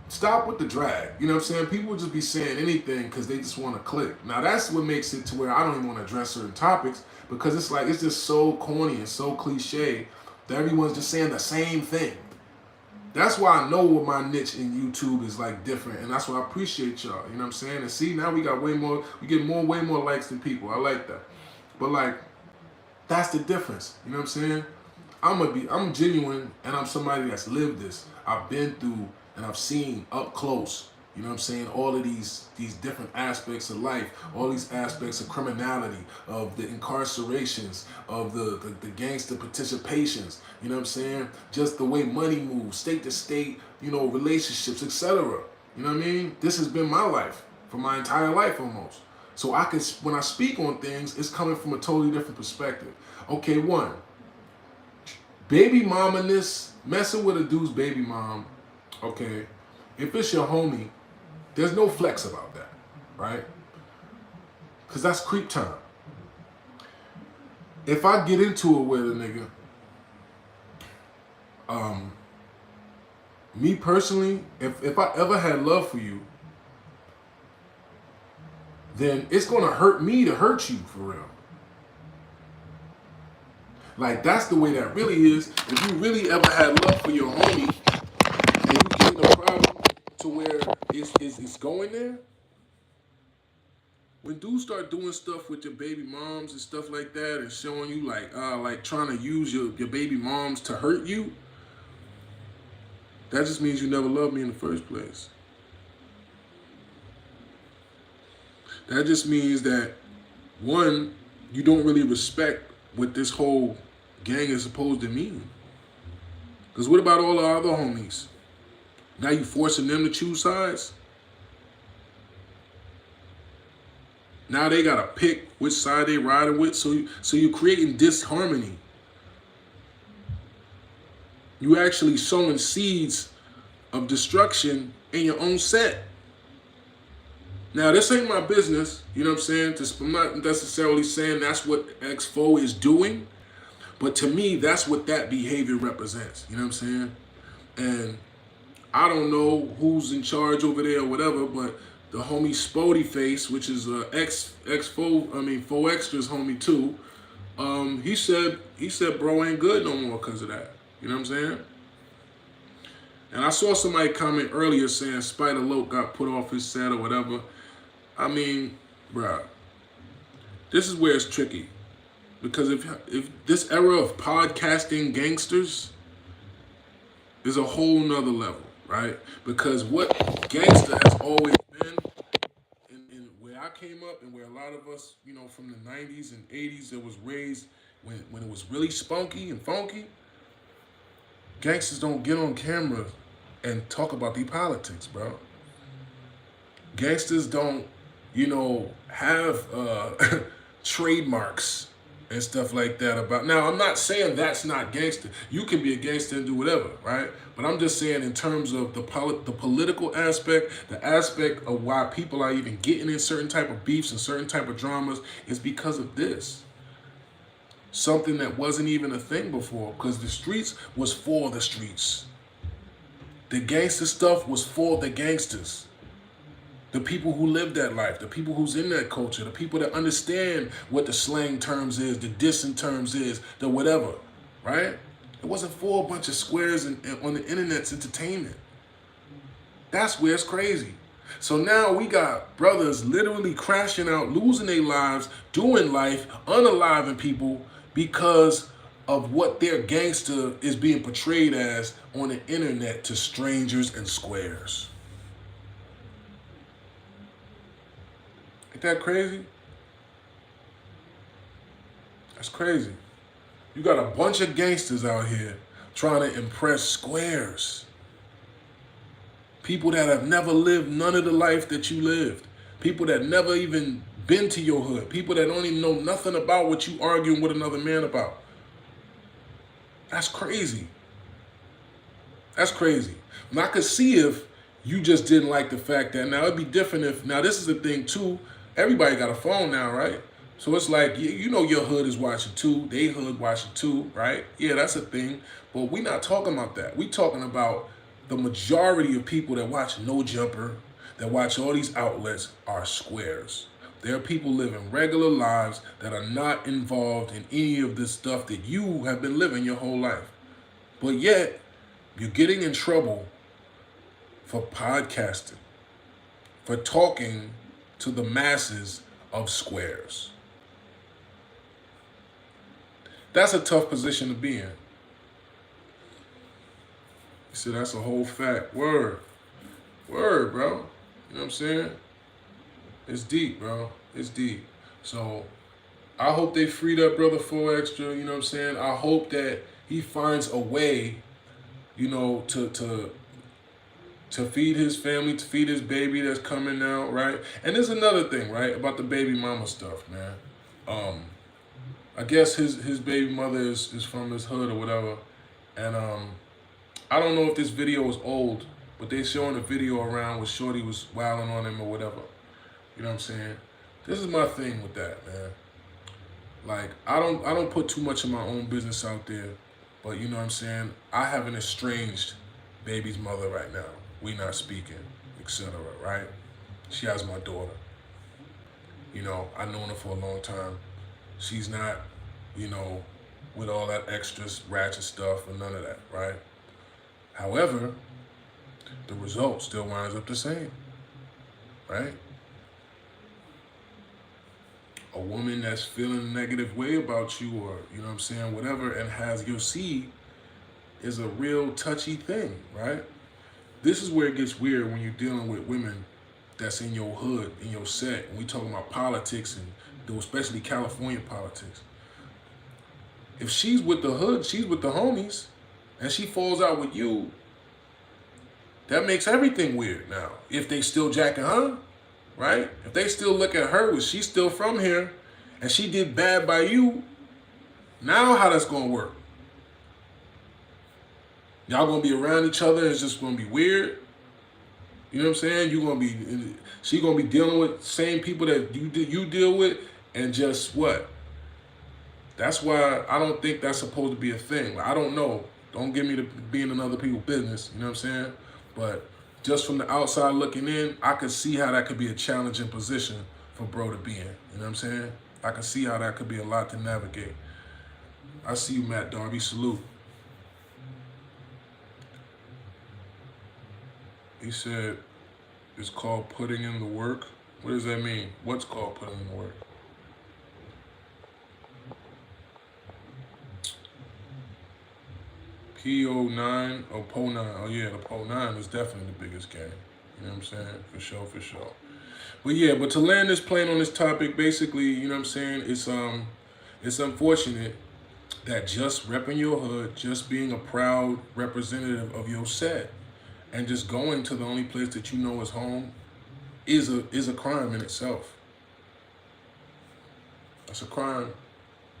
stop with the drag. You know what I'm saying? People would just be saying anything because they just want to click. Now that's what makes it to where I don't even want to address certain topics, because it's like, it's just so corny and so cliche that everyone's just saying the same thing. That's why I know what my niche in YouTube is like different, and that's why I appreciate y'all. You know what I'm saying? And see, now we got way more likes than people. I like that. But like, that's the difference. You know what I'm saying? I'm genuine, and I'm somebody that's lived this. I've been through and I've seen up close, you know what I'm saying, all of these different aspects of life, all these aspects of criminality, of the incarcerations, of the gangster participations, you know what I'm saying, just the way money moves, state to state, relationships, etc. You know what I mean? This has been my life for my entire life almost. So when I speak on things, it's coming from a totally different perspective. Okay, one, baby mama-ness, messing with a dude's baby mom, okay, if it's your homie, there's no flex about that, right? Because that's creep time. If I get into it with a nigga, me personally, if I ever had love for you, then it's going to hurt me to hurt you, for real. Like, that's the way that really is. If you really ever had love for your homie, and you get in a problem to where it's going there, when dudes start doing stuff with your baby moms and stuff like that, and showing you like trying to use your baby moms to hurt you, that just means you never loved me in the first place. That just means that, one, you don't really respect what this whole gang is supposed to mean. Because what about all the other homies? Now you forcing them to choose sides? Now they gotta pick which side they riding with, so you're creating disharmony. You actually sowing seeds of destruction in your own set. Now, this ain't my business, you know what I'm saying? I'm not necessarily saying that's what X4 is doing, but to me, that's what that behavior represents, you know what I'm saying? And I don't know who's in charge over there or whatever, but the homie Spody Face, which is Four Extras homie too, he said bro ain't good no more because of that. You know what I'm saying? And I saw somebody comment earlier saying Spider Loke got put off his set or whatever. I mean, bruh, this is where it's tricky. Because if this era of podcasting gangsters is a whole nother level, right? Because what gangster has always been, in where I came up and where a lot of us, from the 90s and 80s that was raised when it was really spunky and funky, gangsters don't get on camera and talk about the politics, bro. Gangsters don't, have trademarks and stuff like that about. Now, I'm not saying that's not gangster. You can be a gangster and do whatever, right? But I'm just saying in terms of the political aspect, the aspect of why people are even getting in certain type of beefs and certain type of dramas is because of this. Something that wasn't even a thing before, because the streets was for the streets. The gangster stuff was for the gangsters. The people who live that life, the people who's in that culture, the people that understand what the slang terms is, the dissing terms is, the whatever, right? It wasn't for a bunch of squares and on the internet's entertainment. That's where it's crazy. So now we got brothers literally crashing out, losing their lives, doing life, unaliving people because of what their gangster is being portrayed as on the internet to strangers and squares. Ain't that crazy? That's crazy. You got a bunch of gangsters out here trying to impress squares. People that have never lived none of the life that you lived. People that never even been to your hood. People that don't even know nothing about what you arguing with another man about. That's crazy. That's crazy. And I could see if you just didn't like the fact that, now it'd be different if, now this is the thing too, everybody got a phone now, right? So it's like, your hood is watching too, they hood watching too, right? Yeah, that's a thing. But we not talking about that. We talking about the majority of people that watch No Jumper, that watch all these outlets are squares. There are people living regular lives that are not involved in any of this stuff that you have been living your whole life. But yet, you're getting in trouble for podcasting, for talking to the masses of squares. That's a tough position to be in. You see, that's a whole fact. Word, bro. You know what I'm saying? It's deep, bro. It's deep. So I hope they free that brother 4Extra. You know what I'm saying? I hope that he finds a way, to feed his family, to feed his baby that's coming out, right? And there's another thing, right, about the baby mama stuff, man. I guess his baby mother is from his hood or whatever. And I don't know if this video is old, but they showing a video around where Shorty was wilding on him or whatever. You know what I'm saying? This is my thing with that, man. Like, I don't put too much of my own business out there, but you know what I'm saying? I have an estranged baby's mother right now. We not speaking, etc., right? She has my daughter. I've known her for a long time. She's not, with all that extra ratchet stuff or none of that, right? However, the result still winds up the same, right? A woman that's feeling a negative way about you or, whatever, and has your seed is a real touchy thing, right? This is where it gets weird when you're dealing with women that's in your hood, in your set, and we talking about politics and especially California politics. If she's with the hood, she's with the homies, and she falls out with you, that makes everything weird now. If they still jacking her, right? If they still look at her, was she still from here, and she did bad by you, now how that's gonna work? Y'all gonna be around each other, it's just gonna be weird. You know what I'm saying? She gonna be dealing with the same people that you deal with, and just what? That's why I don't think that's supposed to be a thing. Like, I don't know. Don't get me to being in other people's business, you know what I'm saying? But just from the outside looking in, I could see how that could be a challenging position for bro to be in. You know what I'm saying? I can see how that could be a lot to navigate. I see you, Matt Darby. Salute. He said it's called putting in the work. What does that mean? What's called putting in the work? PO9 or PO9. Oh yeah, the PO9 is definitely the biggest game. You know what I'm saying? For sure, for sure. But yeah, but to land this plane on this topic, basically, you know what I'm saying? It's unfortunate that just repping your hood, just being a proud representative of your set, and just going to the only place that you know is home is a crime in itself. That's a crime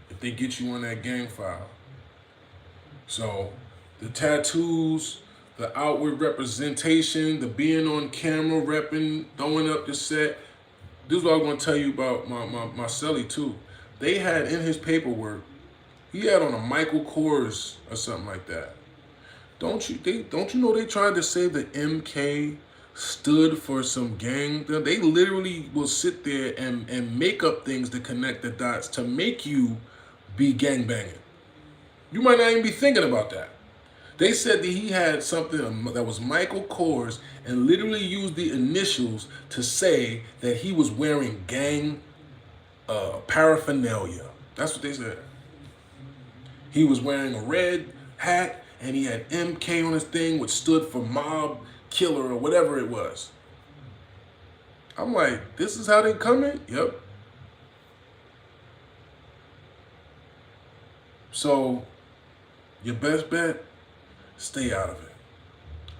if they get you on that gang file. So the tattoos, the outward representation, the being on camera, repping, throwing up the set. This is what I was gonna tell you about my celly too. They had in his paperwork, he had on a Michael Kors or something like that. Don't you know they tried to say the MK stood for some gang? They literally will sit there and make up things to connect the dots to make you be gang banging. You might not even be thinking about that. They said that he had something that was Michael Kors and literally used the initials to say that he was wearing gang paraphernalia. That's what they said. He was wearing a red hat and he had MK on his thing, which stood for mob killer or whatever it was. I'm like, this is how they come in? Yep. So, your best bet, stay out of it.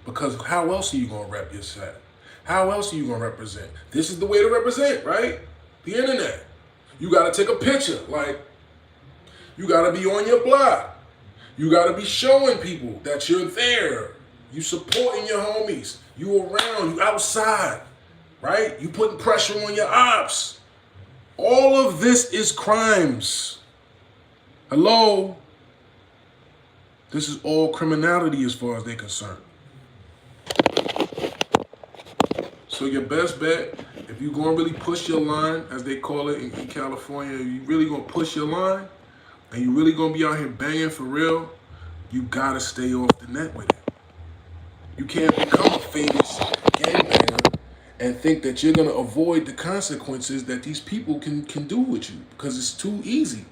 Because how else are you going to rep your set? How else are you going to represent? This is the way to represent, right? The internet. You got to take a picture. Like, you got to be on your block. You got to be showing people that you're there. You supporting your homies. You around. You outside. Right? You putting pressure on your ops. All of this is crimes. Hello? This is all criminality as far as they're concerned. So your best bet, if you're going to really push your line, as they call it in California, you really going to push your line, and you really going to be out here banging for real, you got to stay off the net with it. You can't become a famous gangbanger and think that you're going to avoid the consequences that these people can do with you, because it's too easy.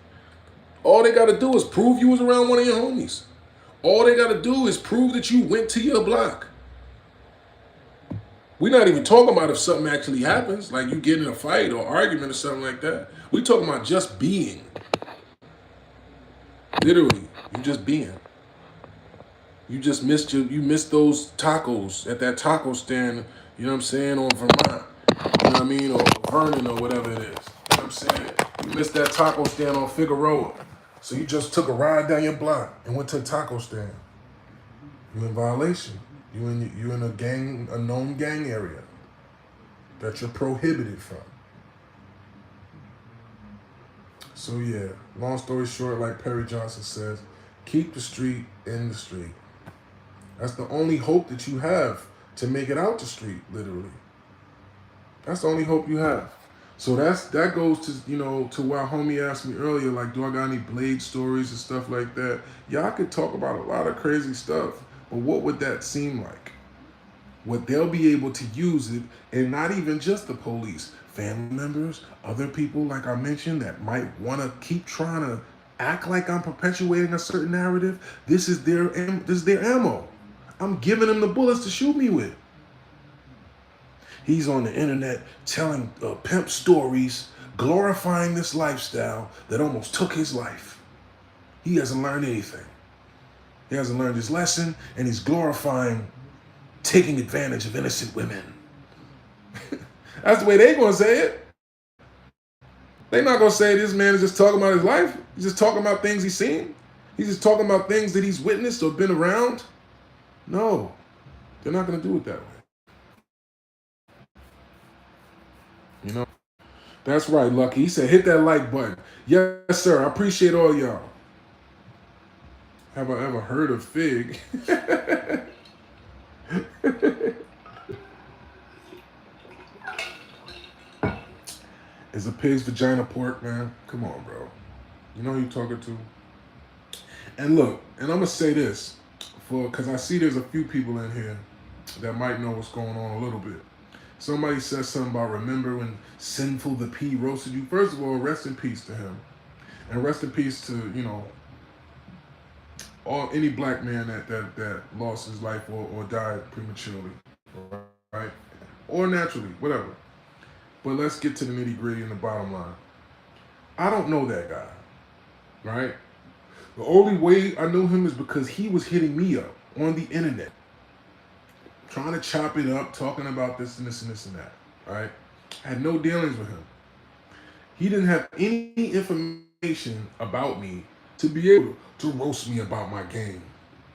All they got to do is prove you was around one of your homies. All they got to do is prove that you went to your block. We're not even talking about if something actually happens, like you get in a fight or argument or something like that. We're talking about just being. Literally, you just being. You just missed those tacos at that taco stand, you know what I'm saying, on Vermont. You know what I mean? Or Vernon or whatever it is. You know what I'm saying? You missed that taco stand on Figueroa. So you just took a ride down your block and went to the taco stand. You in violation. You in a known gang area that you're prohibited from. So yeah, long story short, like Perry Johnson says, keep the street in the street. That's the only hope that you have to make it out the street, literally. That's the only hope you have. So that goes to, to why homie asked me earlier, like, do I got any Blade stories and stuff like that? Yeah, I could talk about a lot of crazy stuff, but what would that seem like? What they'll be able to use it, and not even just the police, family members, other people, like I mentioned, that might want to keep trying to act like I'm perpetuating a certain narrative. This is their ammo. I'm giving them the bullets to shoot me with. He's on the internet telling pimp stories, glorifying this lifestyle that almost took his life. He hasn't learned anything. He hasn't learned his lesson, and he's glorifying taking advantage of innocent women. That's the way they're going to say it. They're not going to say this man is just talking about his life. He's just talking about things he's seen. He's just talking about things that he's witnessed or been around. No, they're not going to do it that way. That's right, Lucky. He said, hit that like button. Yes, sir. I appreciate all y'all. Have I ever heard of Fig? Is a pig's vagina pork, man? Come on, bro. You know who you're talking to. And look, and I'm going to say this, because I see there's a few people in here that might know what's going on a little bit. Somebody said something about remember when Sinful the P roasted you. First of all, rest in peace to him. And rest in peace to, any black man that lost his life or died prematurely, right? Or naturally, whatever. But let's get to the nitty gritty and the bottom line. I don't know that guy, right? The only way I knew him is because he was hitting me up on the internet, trying to chop it up, talking about this and this and this and that, right? I had no dealings with him. He didn't have any information about me to be able to roast me about my game,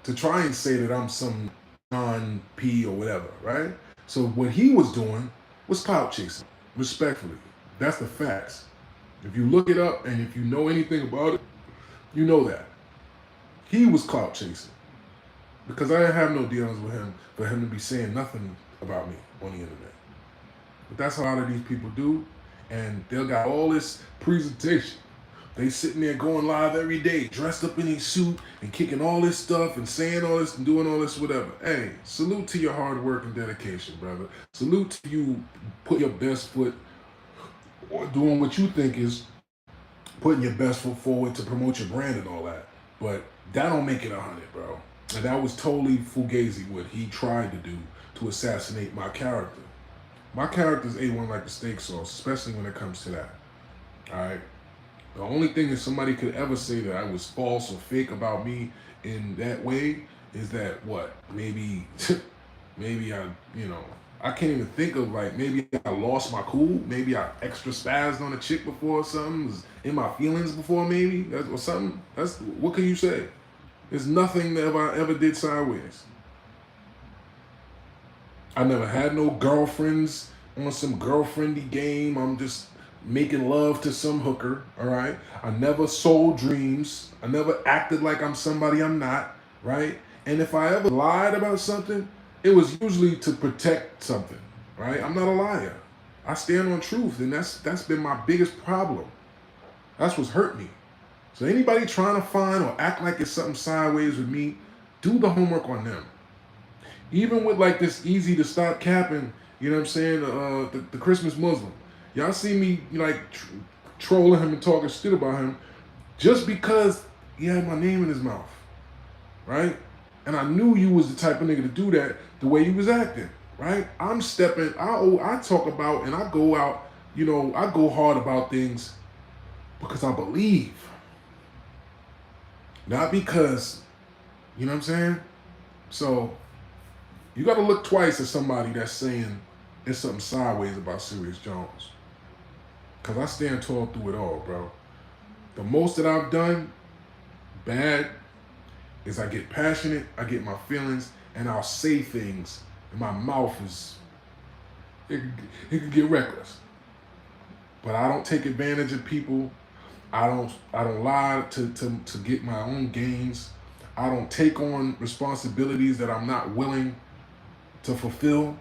to try and say that I'm some non-P or whatever, right? So what he was doing was clout chasing, respectfully. That's the facts. If you look it up and if you know anything about it, you know that. He was clout chasing. Because I didn't have no dealings with him for him to be saying nothing about me on the internet. But that's how a lot of these people do. And they'll got all this presentation. They sitting there going live every day, dressed up in a suit and kicking all this stuff and saying all this and doing all this, whatever. Hey, salute to your hard work and dedication, brother. Salute to you put your best foot or doing what you think is putting your best foot forward to promote your brand and all that. But that don't make it 100, bro. And that was totally fugazi what he tried to do to assassinate my character. My character's A1 like the steak sauce, especially when it comes to that. All right? The only thing that somebody could ever say that I was false or fake about me in that way is that what? Maybe I can't even think of like maybe I lost my cool. Maybe I extra spazzed on a chick before or something. Was in my feelings before maybe or something. That's what can you say? There's nothing that I ever did sideways. I never had no girlfriends on some girlfriendy game. I'm just making love to some hooker, all right? I never sold dreams. I never acted like I'm somebody I'm not, right? And if I ever lied about something, it was usually to protect something, right? I'm not a liar. I stand on truth, and that's been my biggest problem. That's what's hurt me. So anybody trying to find or act like it's something sideways with me, do the homework on them. Even with like this easy to stop capping, you know what I'm saying, the Christmas Muslim. Y'all see me like trolling him and talking shit about him just because he had my name in his mouth, right? And I knew you was the type of nigga to do that the way you was acting, right? I talk about and I go out, I go hard about things because I believe. Not because, you know what I'm saying? So you got to look twice at somebody that's saying there's something sideways about Serius Jones. Because I stand tall through it all, bro. The most that I've done bad is I get passionate, I get my feelings, and I'll say things, and my mouth it can get reckless. But I don't take advantage of people. I don't lie to get my own gains. I don't take on responsibilities that I'm not willing to fulfill.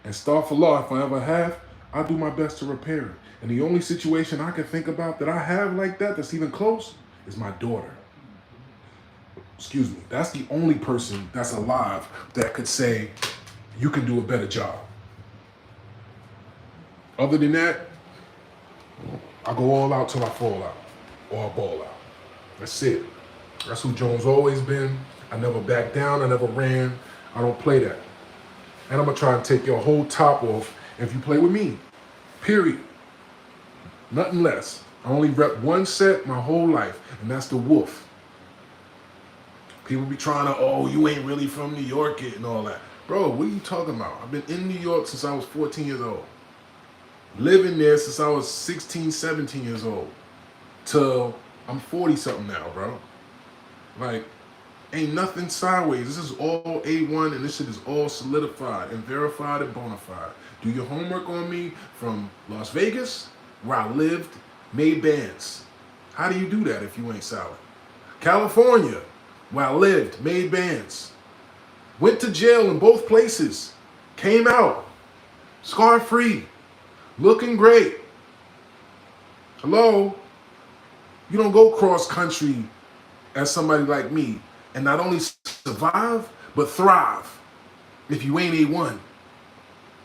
And astaghfirullah, if I ever have, I do my best to repair it. And the only situation I can think about that I have like that that's even close is my daughter. Excuse me. That's the only person that's alive that could say, you can do a better job. Other than that, I go all out till I fall out, or I ball out. That's it. That's who Jones always been. I never backed down, I never ran. I don't play that. And I'm gonna try and take your whole top off if you play with me. Period. Nothing less. I only rep one set my whole life, and that's the wolf. People be trying to, you ain't really from New York and all that. Bro, what are you talking about? I've been in New York since I was 14 years old. Living there since I was 16, 17 years old. Till I'm 40 something now, bro. Like, ain't nothing sideways. This is all A1 and this shit is all solidified and verified and bona fide. Do your homework on me from Las Vegas, where I lived, made bands. How do you do that if you ain't solid? California, where I lived, made bands. Went to jail in both places. Came out. Scar-free. Looking great. Hello? You don't go cross country as somebody like me and not only survive, but thrive. if you ain't A1.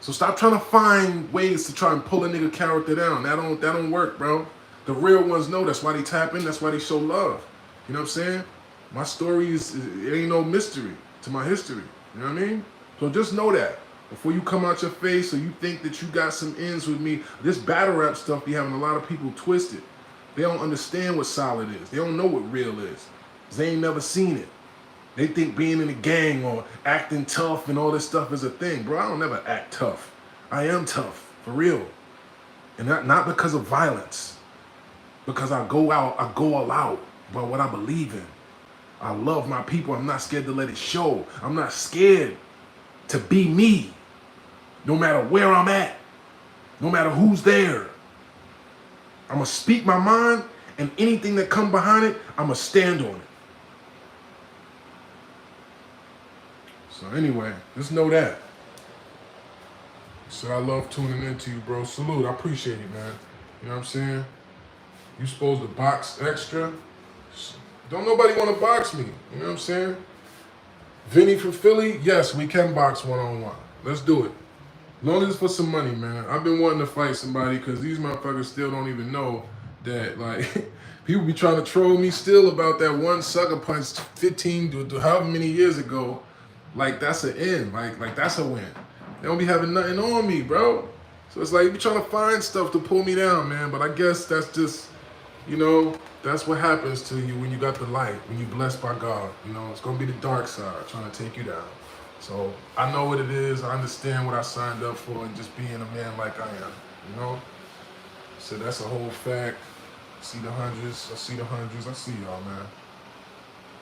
So stop trying to find ways to try and pull a nigga character down. That don't work, bro. The real ones know. That's why they tap in. That's why they show love. You know what I'm saying? My story it ain't no mystery to my history. You know what I mean? So just know that. Before you come out your face or you think that you got some ends with me, this battle rap stuff be having a lot of people twisted. They don't understand what solid is. They don't know what real is. They ain't never seen it. They think being in a gang or acting tough and all this stuff is a thing. Bro, I don't never act tough. I am tough, for real. And not because of violence. Because I go all out about what I believe in. I love my people. I'm not scared to let it show. I'm not scared to be me. No matter where I'm at. No matter who's there. I'm going to speak my mind, and anything that come behind it, I'm going to stand on it. So anyway, just know that. So I love tuning into you, bro. Salute. I appreciate it, man. You know what I'm saying? You supposed to box extra. Don't nobody want to box me. You know what I'm saying? Vinny from Philly, yes, we can box one-on-one. Let's do it. As long as it's for some money, man. I've been wanting to fight somebody because these motherfuckers still don't even know that, like, people be trying to troll me still about that one sucker punch 15 to however many years ago. Like, that's an end. Like that's a win. They don't be having nothing on me, bro. So it's like you be trying to find stuff to pull me down, man. But I guess that's just, you know, that's what happens to you when you got the light, when you blessed by God. You know, it's going to be the dark side trying to take you down. So I know what it is. I understand what I signed up for and just being a man like I am, you know? So that's a whole fact. See the hundreds. I see the hundreds. I see y'all, man.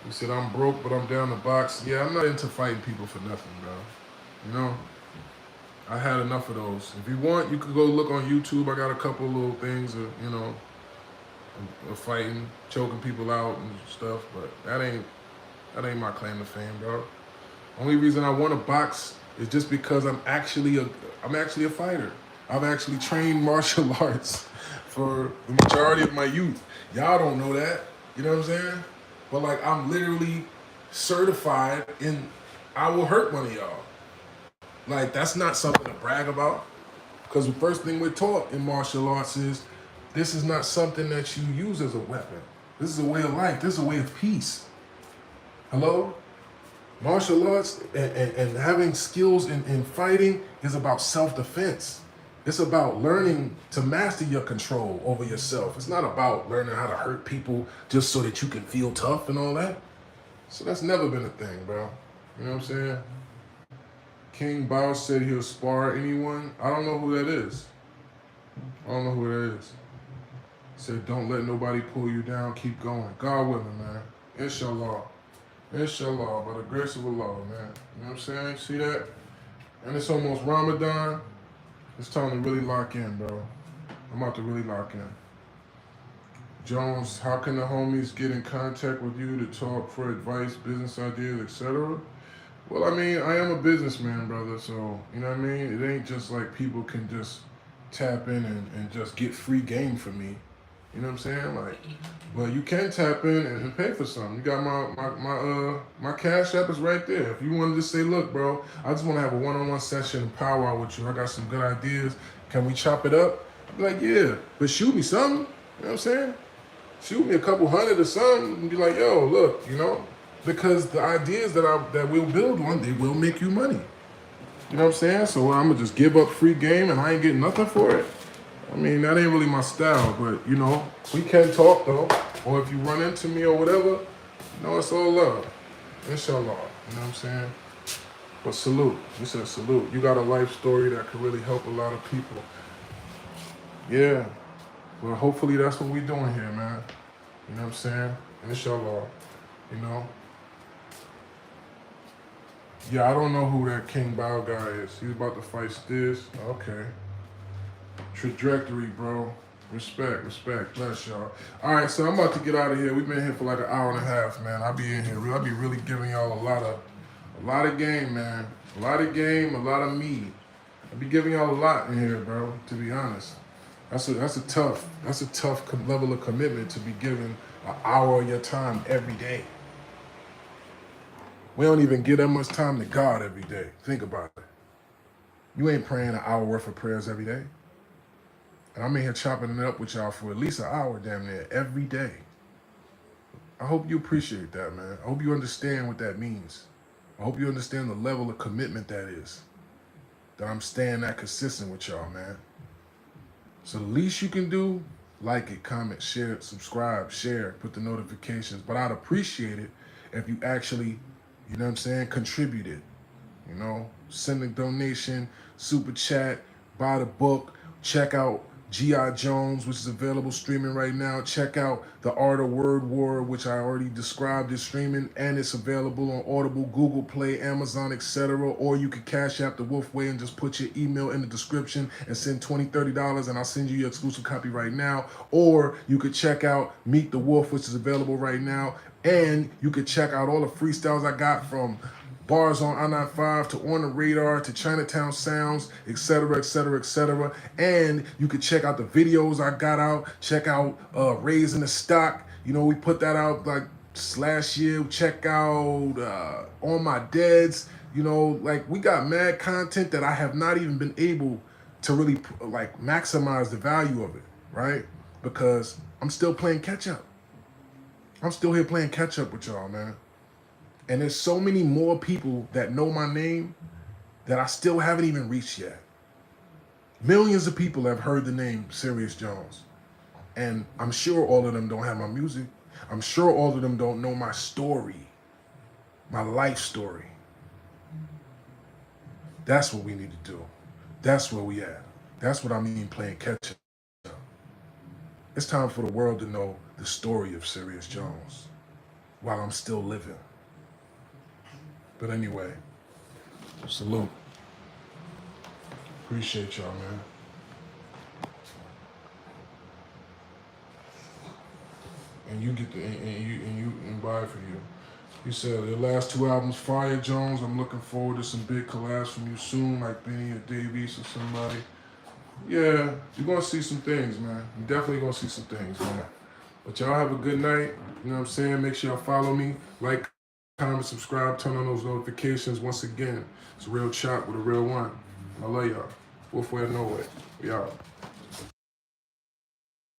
You said I'm broke, but I'm down to box. Yeah, I'm not into fighting people for nothing, bro. You know? I had enough of those. If you want, you could go look on YouTube. I got a couple little things of, you know, of fighting, choking people out and stuff, but that ain't my claim to fame, bro. Only reason I want to box is just because I'm actually a fighter. I've actually trained martial arts for the majority of my youth. Y'all don't know that. You know what I'm saying? But like, I'm literally certified in I will hurt one of y'all. Like, that's not something to brag about. Because the first thing we're taught in martial arts is this is not something that you use as a weapon. This is a way of life. This is a way of peace. Hello? Martial arts and having skills in fighting is about self-defense. It's about learning to master your control over yourself. It's not about learning how to hurt people just so that you can feel tough and all that. So that's never been a thing, bro. You know what I'm saying? King Bao said he'll spar anyone. I don't know who that is. I don't know who that is. Said don't let nobody pull you down. Keep going. God willing, man. Inshallah. Inshallah. By the grace of Allah, man. You know what I'm saying? See that? And it's almost Ramadan. It's time to really lock in, bro. I'm about to really lock in. Jones, how can the homies get in contact with you to talk for advice, business ideas, etc.? Well, I mean, I am a businessman, brother, so, you know what I mean? It ain't just like people can just tap in and just get free game from me. You know what I'm saying? Like, but you can tap in and pay for something. You got my Cash App is right there. If you want to just say, look, bro, I just want to have a one-on-one session and powwow with you. I got some good ideas. Can we chop it up? I'd be like, yeah, but shoot me something. You know what I'm saying? Shoot me a couple hundred or something and be like, yo, look, you know, because the ideas that we'll build on, they will make you money. You know what I'm saying? So I'm gonna just give up free game and I ain't getting nothing for it. I mean, that ain't really my style, but you know, we can talk though. Or if you run into me or whatever, you know, it's all love. Inshallah. You know what I'm saying? But salute. You said salute. You got a life story that could really help a lot of people. Yeah. Well, hopefully that's what we doing here, man. You know what I'm saying? Inshallah. You know? Yeah, I don't know who that King Bao guy is. He's about to fight Stiz. Okay. Trajectory, bro. Respect. Bless y'all. All right, so I'm about to get out of here. We've been here for like an hour and a half, man. I'll be in here. I'll be really giving y'all a lot of game, man. A lot of game, a lot of meat. I'll be giving y'all a lot in here, bro, to be honest. That's a tough level of commitment to be given an hour of your time every day. We don't even give that much time to God every day. Think about it. You ain't praying an hour worth of prayers every day. And I'm in here chopping it up with y'all for at least an hour damn near every day. I hope you appreciate that, man. I hope you understand what that means. I hope you understand the level of commitment that is. That I'm staying that consistent with y'all, man. So the least you can do, like it, comment, share it, subscribe, share, put the notifications. But I'd appreciate it if you actually, you know what I'm saying, contribute it. You know, send a donation, super chat, buy the book, check out G.I. Jones, which is available streaming right now. Check out The Art of Word War, which I already described as streaming, and it's available on Audible, Google Play, Amazon, etc. Or you can cash out the Wolf Way and just put your email in the description and send $20, $30, and I'll send you your exclusive copy right now. Or you could check out Meet the Wolf, which is available right now, and you could check out all the freestyles I got from Bars on I-95 to On the Radar to Chinatown Sounds, etc., etc., etc. And you can check out the videos I got out. Check out Raising the Stock. You know, we put that out like last year. Check out On My Deads. You know, like we got mad content that I have not even been able to really like maximize the value of it, right? Because I'm still playing catch up. I'm still here playing catch up with y'all, man. And there's so many more people that know my name that I still haven't even reached yet. Millions of people have heard the name Serius Jones. And I'm sure all of them don't have my music. I'm sure all of them don't know my story, my life story. That's what we need to do. That's where we at. That's what I mean playing catch up. It's time for the world to know the story of Serius Jones while I'm still living. But anyway, salute. Appreciate y'all, man. And you get the and buy it for you. You said the last 2 albums, Fire Jones. I'm looking forward to some big collabs from you soon, like Benny or Davies or somebody. Yeah, you're gonna see some things, man. You're definitely gonna see some things, man. But y'all have a good night. You know what I'm saying? Make sure y'all follow me, like, comment, subscribe, turn on those notifications. Once again, it's a real chop with a real one. I love y'all. Wolf way or no way. We out.